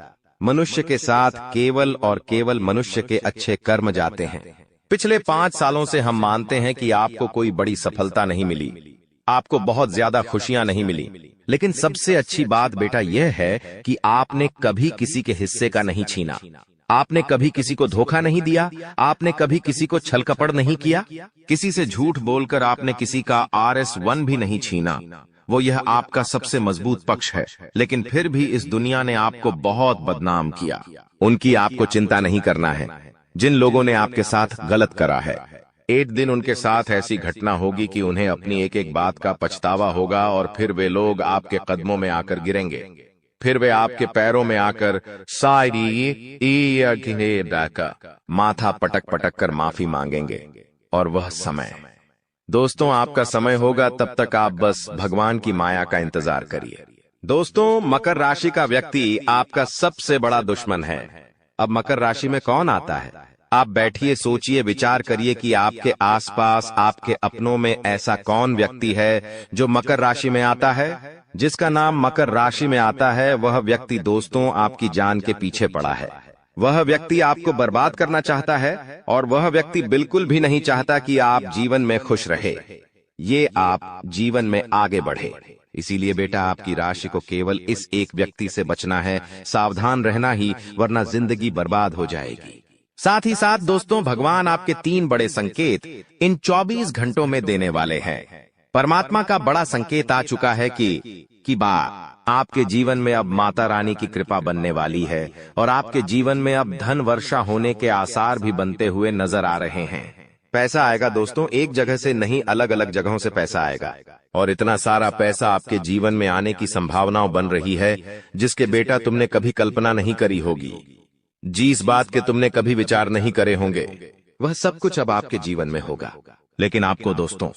मनुष्य के साथ केवल और केवल मनुष्य के अच्छे कर्म जाते हैं। पिछले 5 सालों से हम मानते हैं कि आपको कोई बड़ी सफलता नहीं मिली, आपको बहुत ज्यादा खुशियां नहीं मिली, लेकिन सबसे अच्छी बात बेटा यह है कि आपने कभी किसी के हिस्से का नहीं छीना, आपने कभी किसी को धोखा नहीं दिया, आपने कभी किसी को छल कपट नहीं किया, किसी से झूठ बोलकर आपने किसी का RS1 भी नहीं छीना। वो यह आपका सबसे मजबूत पक्ष है, लेकिन फिर भी इस दुनिया ने आपको बहुत बदनाम किया। उनकी आपको चिंता नहीं करना है। जिन लोगों ने आपके साथ गलत करा है, एक दिन उनके साथ ऐसी घटना होगी कि उन्हें अपनी एक एक बात का पछतावा होगा और फिर वे लोग आपके कदमों में आकर गिरेंगे, फिर वे आपके पैरों में आकर माथा पटक पटक कर माफी मांगेंगे। और वह समय दोस्तों आपका समय होगा, तब तक आप बस भगवान की माया का इंतजार करिए। दोस्तों मकर राशि का व्यक्ति आपका सबसे बड़ा दुश्मन है। अब मकर राशि में कौन आता है? आप बैठिए, सोचिए, विचार करिए कि आपके आसपास आपके अपनों में ऐसा कौन व्यक्ति है जो मकर राशि में आता है। जिसका नाम मकर राशि में आता है वह व्यक्ति दोस्तों आपकी जान के पीछे पड़ा है। वह व्यक्ति आपको बर्बाद करना चाहता है और वह व्यक्ति बिल्कुल भी नहीं चाहता कि आप जीवन में खुश रहे, ये आप जीवन में आगे बढ़े। इसीलिए बेटा आपकी राशि को केवल इस एक व्यक्ति से बचना है, सावधान रहना ही, वरना जिंदगी बर्बाद हो जाएगी। साथ ही साथ दोस्तों भगवान आपके 3 बड़े संकेत इन 24 घंटों में देने वाले हैं। परमात्मा का बड़ा संकेत आ चुका है कि आपके जीवन में अब माता रानी की कृपा बनने वाली है और आपके जीवन में अब धन वर्षा होने के आसार भी बनते हुए नजर आ रहे हैं। पैसा आएगा दोस्तों, एक जगह से नहीं, अलग अलग जगहों से पैसा आएगा और इतना सारा पैसा आपके जीवन में आने की संभावनाएं बन रही है जिसके बेटा तुमने कभी कल्पना नहीं करी होगी, जिस बात के तुमने कभी विचार नहीं करे होंगे, वह सब कुछ अब आपके जीवन में होगा। लेकिन आपको दोस्तों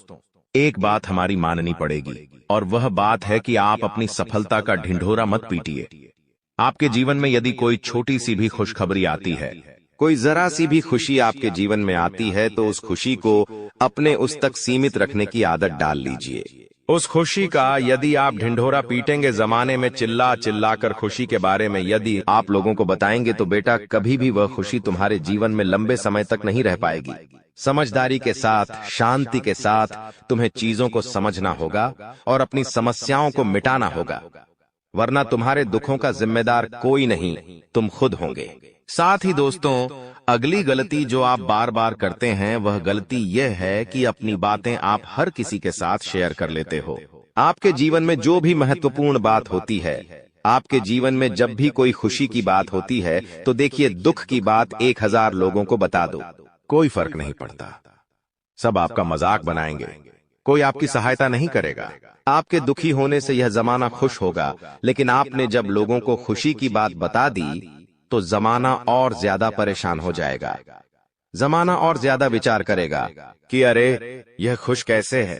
एक बात हमारी माननी पड़ेगी और वह बात है कि आप अपनी सफलता का ढिंढोरा मत पीटिए। आपके जीवन में यदि कोई छोटी सी भी खुशखबरी आती है, कोई जरा सी भी खुशी आपके जीवन में आती है, तो उस खुशी को अपने उस तक सीमित रखने की आदत डाल लीजिए। उस खुशी का यदि आप ढिंढोरा पीटेंगे, जमाने में चिल्ला चिल्ला कर खुशी के बारे में यदि आप लोगों को बताएंगे, तो बेटा कभी भी वह खुशी तुम्हारे जीवन में लंबे समय तक नहीं रह पाएगी। समझदारी के साथ, शांति के साथ तुम्हें चीजों को समझना होगा और अपनी समस्याओं को मिटाना होगा, वरना तुम्हारे दुखों का जिम्मेदार कोई नहीं, तुम खुद होंगे। साथ ही दोस्तों अगली गलती जो आप बार बार करते हैं वह गलती यह है कि अपनी बातें आप हर किसी के साथ शेयर कर लेते हो। आपके जीवन में जो भी महत्वपूर्ण बात होती है, आपके जीवन में जब भी कोई खुशी की बात होती है, तो देखिए दुख की बात 1000 लोगों को बता दो, कोई फर्क नहीं पड़ता, सब आपका मजाक बनाएंगे, कोई आपकी सहायता नहीं करेगा। आपके दुखी होने से यह जमाना खुश होगा, लेकिन आपने जब लोगों को खुशी की बात बता दी तो जमाना और ज्यादा परेशान हो जाएगा। जमाना और ज्यादा विचार करेगा कि अरे यह खुश कैसे है,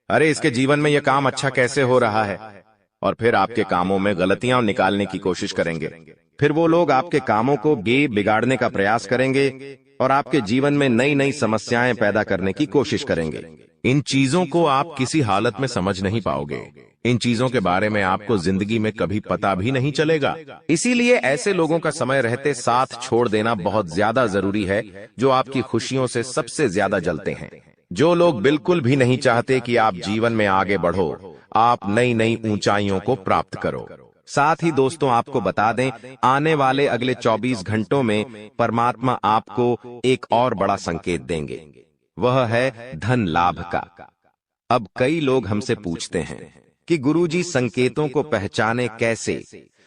अरे इसके जीवन में यह काम अच्छा कैसे हो रहा है, और फिर आपके कामों में गलतियां निकालने की कोशिश करेंगे। फिर वो लोग आपके कामों को बिगाड़ने का प्रयास करेंगे और आपके जीवन में नई नई समस्याएं पैदा करने की कोशिश करेंगे। इन चीजों को आप किसी हालत में समझ नहीं पाओगे, इन चीजों के बारे में आपको जिंदगी में कभी पता भी नहीं चलेगा। इसीलिए ऐसे लोगों का समय रहते साथ छोड़ देना बहुत ज्यादा जरूरी है, जो आपकी खुशियों से सबसे ज्यादा जलते हैं। जो लोग बिल्कुल भी नहीं चाहते कि आप जीवन में आगे बढ़ो, आप नई नई ऊंचाइयों को प्राप्त करो। साथ ही दोस्तों आपको बता दें, आने वाले अगले 24 घंटों में परमात्मा आपको एक और बड़ा संकेत देंगे। वह है धन लाभ का। अब कई लोग हमसे पूछते हैं कि गुरुजी संकेतों को पहचाने कैसे,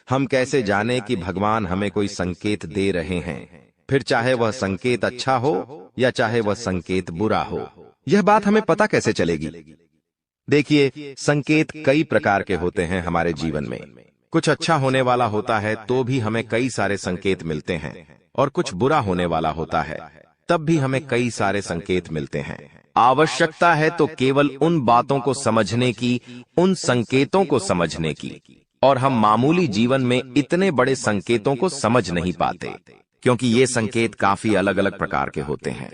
हम कैसे जाने कि भगवान हमें कोई संकेत दे रहे हैं, फिर चाहे वह संकेत अच्छा हो या चाहे वह संकेत बुरा हो, यह बात हमें पता कैसे चलेगी? देखिए, संकेत कई प्रकार के होते हैं हमारे जीवन में। कुछ अच्छा होने वाला होता है तो भी हमें कई सारे संकेत मिलते हैं, और कुछ बुरा होने वाला होता है तब भी हमें कई सारे संकेत मिलते हैं। आवश्यकता है तो केवल उन बातों को समझने की, उन संकेतों को समझने की, और हम मामूली जीवन में इतने बड़े संकेतों को समझ नहीं पाते, क्योंकि ये संकेत काफी अलग अलग प्रकार के होते हैं।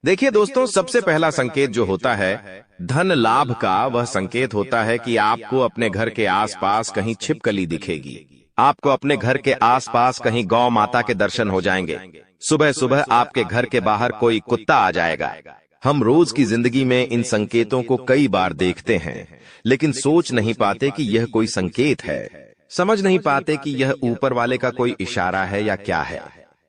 देखिए दोस्तों, सबसे पहला संकेत जो होता है धन लाभ का, वह संकेत होता है कि आपको अपने घर के आसपास कहीं छिपकली दिखेगी, आपको अपने घर के आसपास कहीं गौ माता के दर्शन हो जाएंगे, सुबह सुबह आपके घर के बाहर कोई कुत्ता आ जाएगा। हम रोज की जिंदगी में इन संकेतों को कई बार देखते हैं, लेकिन सोच नहीं पाते कि यह कोई संकेत है, समझ नहीं पाते कि यह ऊपर वाले का कोई इशारा है या क्या है।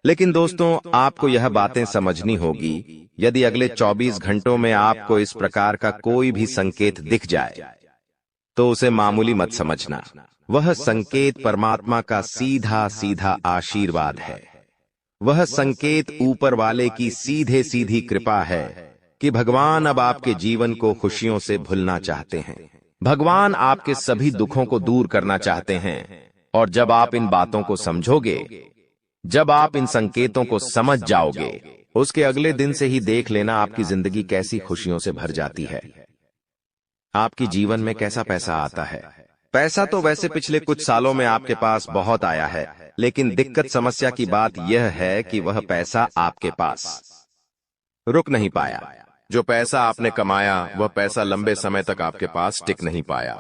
लेकिन दोस्तों, आपको यह बातें समझनी होगी। यदि अगले 24 घंटों में आपको इस प्रकार का कोई भी संकेत दिख जाए तो उसे मामूली मत समझना। वह संकेत परमात्मा का सीधा सीधा आशीर्वाद है। वह संकेत ऊपर वाले की सीधे सीधी कृपा है कि भगवान अब आपके जीवन को खुशियों से भुलना चाहते हैं। भगवान आपके सभी दुखों को दूर करना चाहते हैं। और जब आप इन बातों को समझोगे, जब आप इन संकेतों को समझ जाओगे, उसके अगले दिन से ही देख लेना आपकी जिंदगी कैसी खुशियों से भर जाती है। आपकी जीवन में कैसा पैसा आता है। पैसा तो वैसे पिछले कुछ सालों में आपके पास बहुत आया है, लेकिन दिक्कत समस्या की बात यह है कि वह पैसा आपके पास रुक नहीं पाया। जो पैसा आपने कमाया, वह पैसा लंबे समय तक आपके पास टिक नहीं पाया।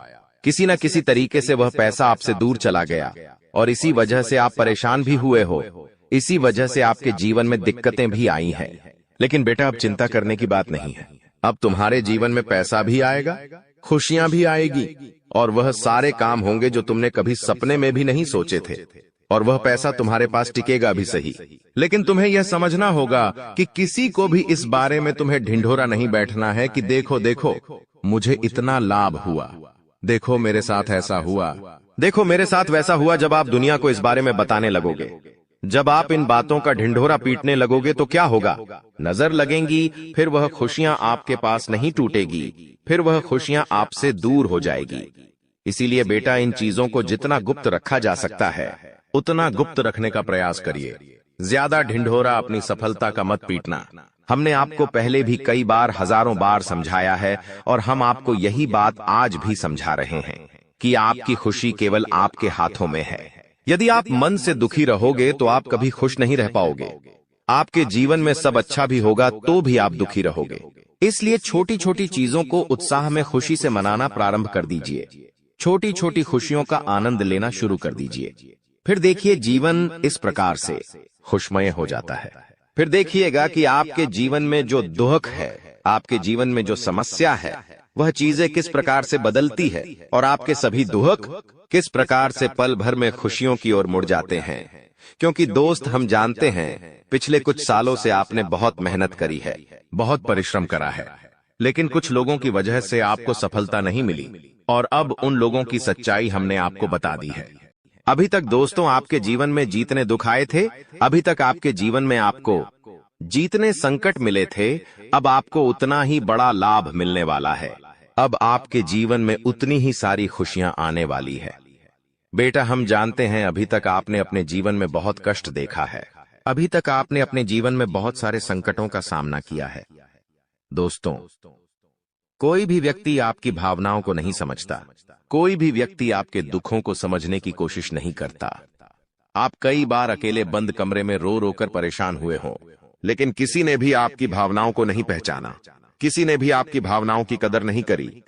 किसी न किसी तरीके से वह पैसा आपसे दूर चला गया, और इसी वजह से आप परेशान भी हुए हो। इसी वजह से आपके जीवन में दिक्कतें भी आई हैं। लेकिन बेटा, अब चिंता करने की बात नहीं है। अब तुम्हारे जीवन में पैसा भी आएगा, खुशियां भी आएगी, और वह सारे काम होंगे जो तुमने कभी सपने में भी नहीं सोचे थे। और वह पैसा तुम्हारे पास टिकेगा भी सही, लेकिन तुम्हें यह समझना होगा कि किसी को भी इस बारे में तुम्हें ढिंढोरा नहीं बैठना है कि देखो देखो मुझे इतना लाभ हुआ, देखो मेरे साथ ऐसा हुआ, देखो मेरे साथ वैसा हुआ। जब आप दुनिया को इस बारे में बताने लगोगे, जब आप इन बातों का ढिंढोरा पीटने लगोगे तो क्या होगा? नजर लगेंगी, फिर वह खुशियां आपके पास नहीं टूटेगी, फिर वह खुशियां आपसे दूर हो जाएगी। इसीलिए बेटा, इन चीजों को जितना गुप्त रखा जा सकता है उतना गुप्त रखने का प्रयास करिए। ज्यादा ढिंढोरा अपनी सफलता का मत पीटना। हमने आपको पहले भी कई बार, हजारों बार समझाया है, और हम आपको यही बात आज भी समझा रहे हैं कि आपकी खुशी केवल आपके हाथों में है। यदि आप मन से दुखी रहोगे तो आप कभी खुश नहीं रह पाओगे। आपके जीवन में सब अच्छा भी होगा तो भी आप दुखी रहोगे। इसलिए छोटी छोटी चीजों को उत्साह में खुशी से मनाना प्रारंभ कर दीजिए। छोटी छोटी खुशियों का आनंद लेना शुरू कर दीजिए। फिर देखिए, जीवन इस प्रकार से खुशमय हो जाता है। फिर देखिएगा कि आपके जीवन में जो दुख है, आपके जीवन में जो समस्या है, वह चीजें किस प्रकार से बदलती है, और आपके सभी दुख किस प्रकार से पल भर में खुशियों की ओर मुड़ जाते हैं। क्योंकि दोस्त, हम जानते हैं पिछले कुछ सालों से आपने बहुत मेहनत करी है, बहुत परिश्रम करा है, लेकिन कुछ लोगों की वजह से आपको सफलता नहीं मिली, और अब उन लोगों की सच्चाई हमने आपको बता दी है। अभी तक दोस्तों आपके जीवन में जितने दुख आए थे, अभी तक आपके जीवन में आपको जितने संकट मिले थे, अब आपको उतना ही बड़ा लाभ मिलने वाला है। अब आपके जीवन में उतनी ही सारी खुशियां आने वाली है। बेटा, हम जानते हैं अभी तक आपने अपने जीवन में बहुत कष्ट देखा है, अभी तक आपने अपने जीवन में बहुत सारे संकटों का सामना किया है। दोस्तों, कोई भी व्यक्ति आपकी भावनाओं को नहीं समझता, कोई भी व्यक्ति आपके दुखों को समझने की कोशिश नहीं करता। आप कई बार अकेले बंद कमरे में रो रो कर परेशान हुए हों, लेकिन किसी ने भी आपकी भावनाओं को नहीं पहचाना, किसी ने भी आपकी भावनाओं की कदर नहीं करी।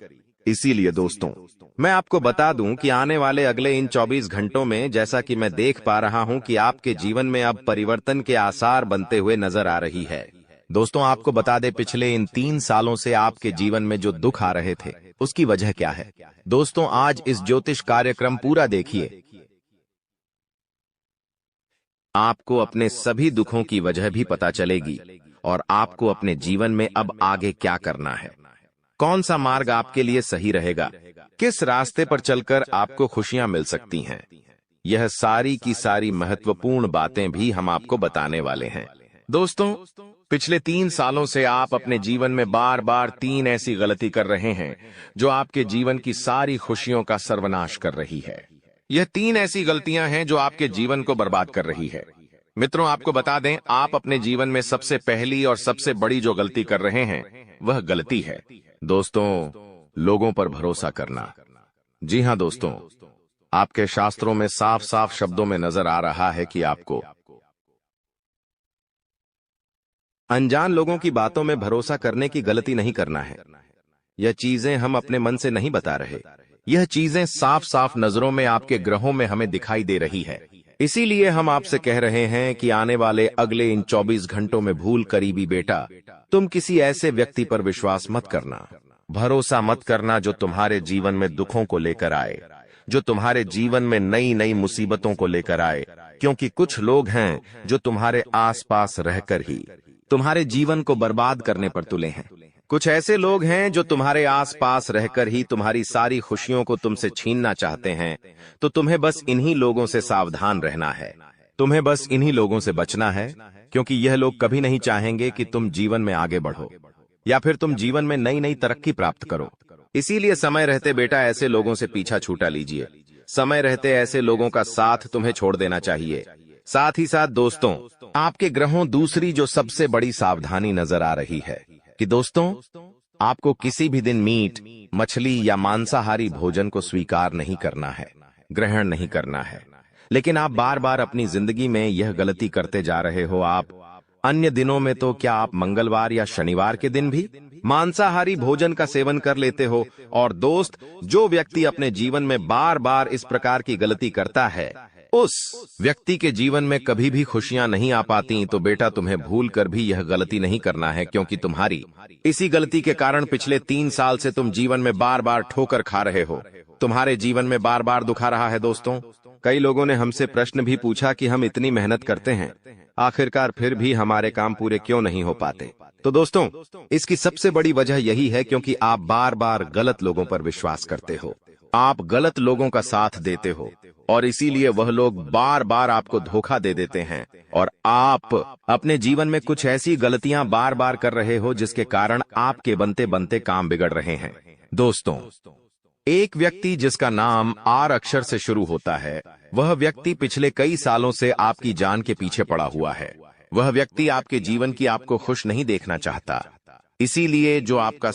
इसीलिए दोस्तों, मैं आपको बता दूं कि आने वाले अगले इन 24 घंटों में, जैसा कि मैं देख पा रहा हूं कि आपके जीवन में अब परिवर्तन के आसार बनते हुए नजर आ रही है। दोस्तों, आपको बता दें, पिछले इन 3 सालों से आपके जीवन में जो दुख आ रहे थे, उसकी वजह क्या है? दोस्तों, आज इस ज्योतिष कार्यक्रम पूरा देखिए। आपको अपने सभी दुखों की वजह भी पता चलेगी, और आपको अपने जीवन में अब आगे क्या करना है। कौन सा मार्ग आपके लिए सही रहेगा, किस रास्ते पर चलकर आपको खुशियां मिल सकती हैं। यह सारी की सारी महत्वपूर्ण बातें भी हम आपको बताने वाले हैं। दोस्तों, पिछले 3 सालों से आप अपने जीवन में बार बार 3 ऐसी गलती कर रहे हैं जो आपके जीवन की सारी खुशियों का सर्वनाश कर रही है। यह 3 ऐसी गलतियां हैं जो आपके जीवन को बर्बाद कर रही है। मित्रों, आपको बता दें, आप अपने जीवन में सबसे पहली और सबसे बड़ी जो गलती कर रहे हैं वह गलती है दोस्तों, लोगों पर भरोसा करना। जी हां दोस्तों, आपके शास्त्रों में साफ साफ शब्दों में नजर आ रहा है कि आपको अनजान लोगों की बातों में भरोसा करने की गलती नहीं करना है। यह चीजें हम अपने मन से नहीं बता रहे, यह चीजें साफ साफ नजरों में आपके ग्रहों में हमें दिखाई दे रही है। इसीलिए हम आपसे कह रहे हैं कि आने वाले अगले इन 24 घंटों में भूल करीबी बेटा, तुम किसी ऐसे व्यक्ति पर विश्वास मत करना, भरोसा मत करना जो तुम्हारे जीवन में दुखों को लेकर आए, जो तुम्हारे जीवन में नई नई मुसीबतों को लेकर आए। क्योंकि कुछ लोग हैं जो तुम्हारे आसपास रहकर ही तुम्हारे जीवन को बर्बाद करने पर तुले हैं। कुछ ऐसे लोग हैं जो तुम्हारे आसपास रहकर ही तुम्हारी सारी खुशियों को तुमसे छीनना चाहते हैं। तो तुम्हें बस इन्हीं लोगों से सावधान रहना है, तुम्हें बस इन्हीं लोगों से बचना है, क्योंकि यह लोग कभी नहीं चाहेंगे कि तुम जीवन में आगे बढ़ो या फिर तुम जीवन में नई नई तरक्की प्राप्त करो। इसीलिए समय रहते बेटा ऐसे लोगों से पीछा छूटा लीजिए। समय रहते ऐसे लोगों का साथ तुम्हें छोड़ देना चाहिए। साथ ही साथ दोस्तों, आपके ग्रहों दूसरी जो सबसे बड़ी सावधानी नजर आ रही है कि दोस्तों, आपको किसी भी दिन मीट, मछली या मांसाहारी भोजन को स्वीकार नहीं करना है, ग्रहण नहीं करना है। लेकिन आप बार बार अपनी जिंदगी में यह गलती करते जा रहे हो। आप अन्य दिनों में तो क्या आप मंगलवार या शनिवार के दिन भी मांसाहारी भोजन का सेवन कर लेते हो। और दोस्त, जो व्यक्ति अपने जीवन में बार बार इस प्रकार की गलती करता है, उस व्यक्ति के जीवन में कभी भी खुशियां नहीं आ पाती। तो बेटा, तुम्हें भूल कर भी यह गलती नहीं करना है, क्योंकि तुम्हारी इसी गलती के कारण पिछले 3 साल से तुम जीवन में बार बार ठोकर खा रहे हो, तुम्हारे जीवन में बार बार दुख आ रहा है। दोस्तों, कई लोगों ने हमसे प्रश्न भी पूछा कि हम इतनी मेहनत करते हैं, आखिरकार फिर भी हमारे काम पूरे क्यों नहीं हो पाते। तो दोस्तों, इसकी सबसे बड़ी वजह यही है क्योंकि आप बार बार गलत लोगों पर विश्वास करते हो, आप गलत लोगों का साथ देते हो, और इसीलिए वह लोग बार बार आपको धोखा दे देते हैं। और आप अपने जीवन में कुछ ऐसी गलतियां बार बार कर रहे हो जिसके कारण आपके बनते बनते काम बिगड़ रहे हैं। दोस्तों, एक व्यक्ति जिसका नाम आर अक्षर से शुरू होता है, वह व्यक्ति पिछले कई सालों से आपकी जान के पीछे पड़ा हुआ है। वह व्यक्ति आपके जीवन की आपको खुश नहीं देखना चाहता। इसीलिए जो आपका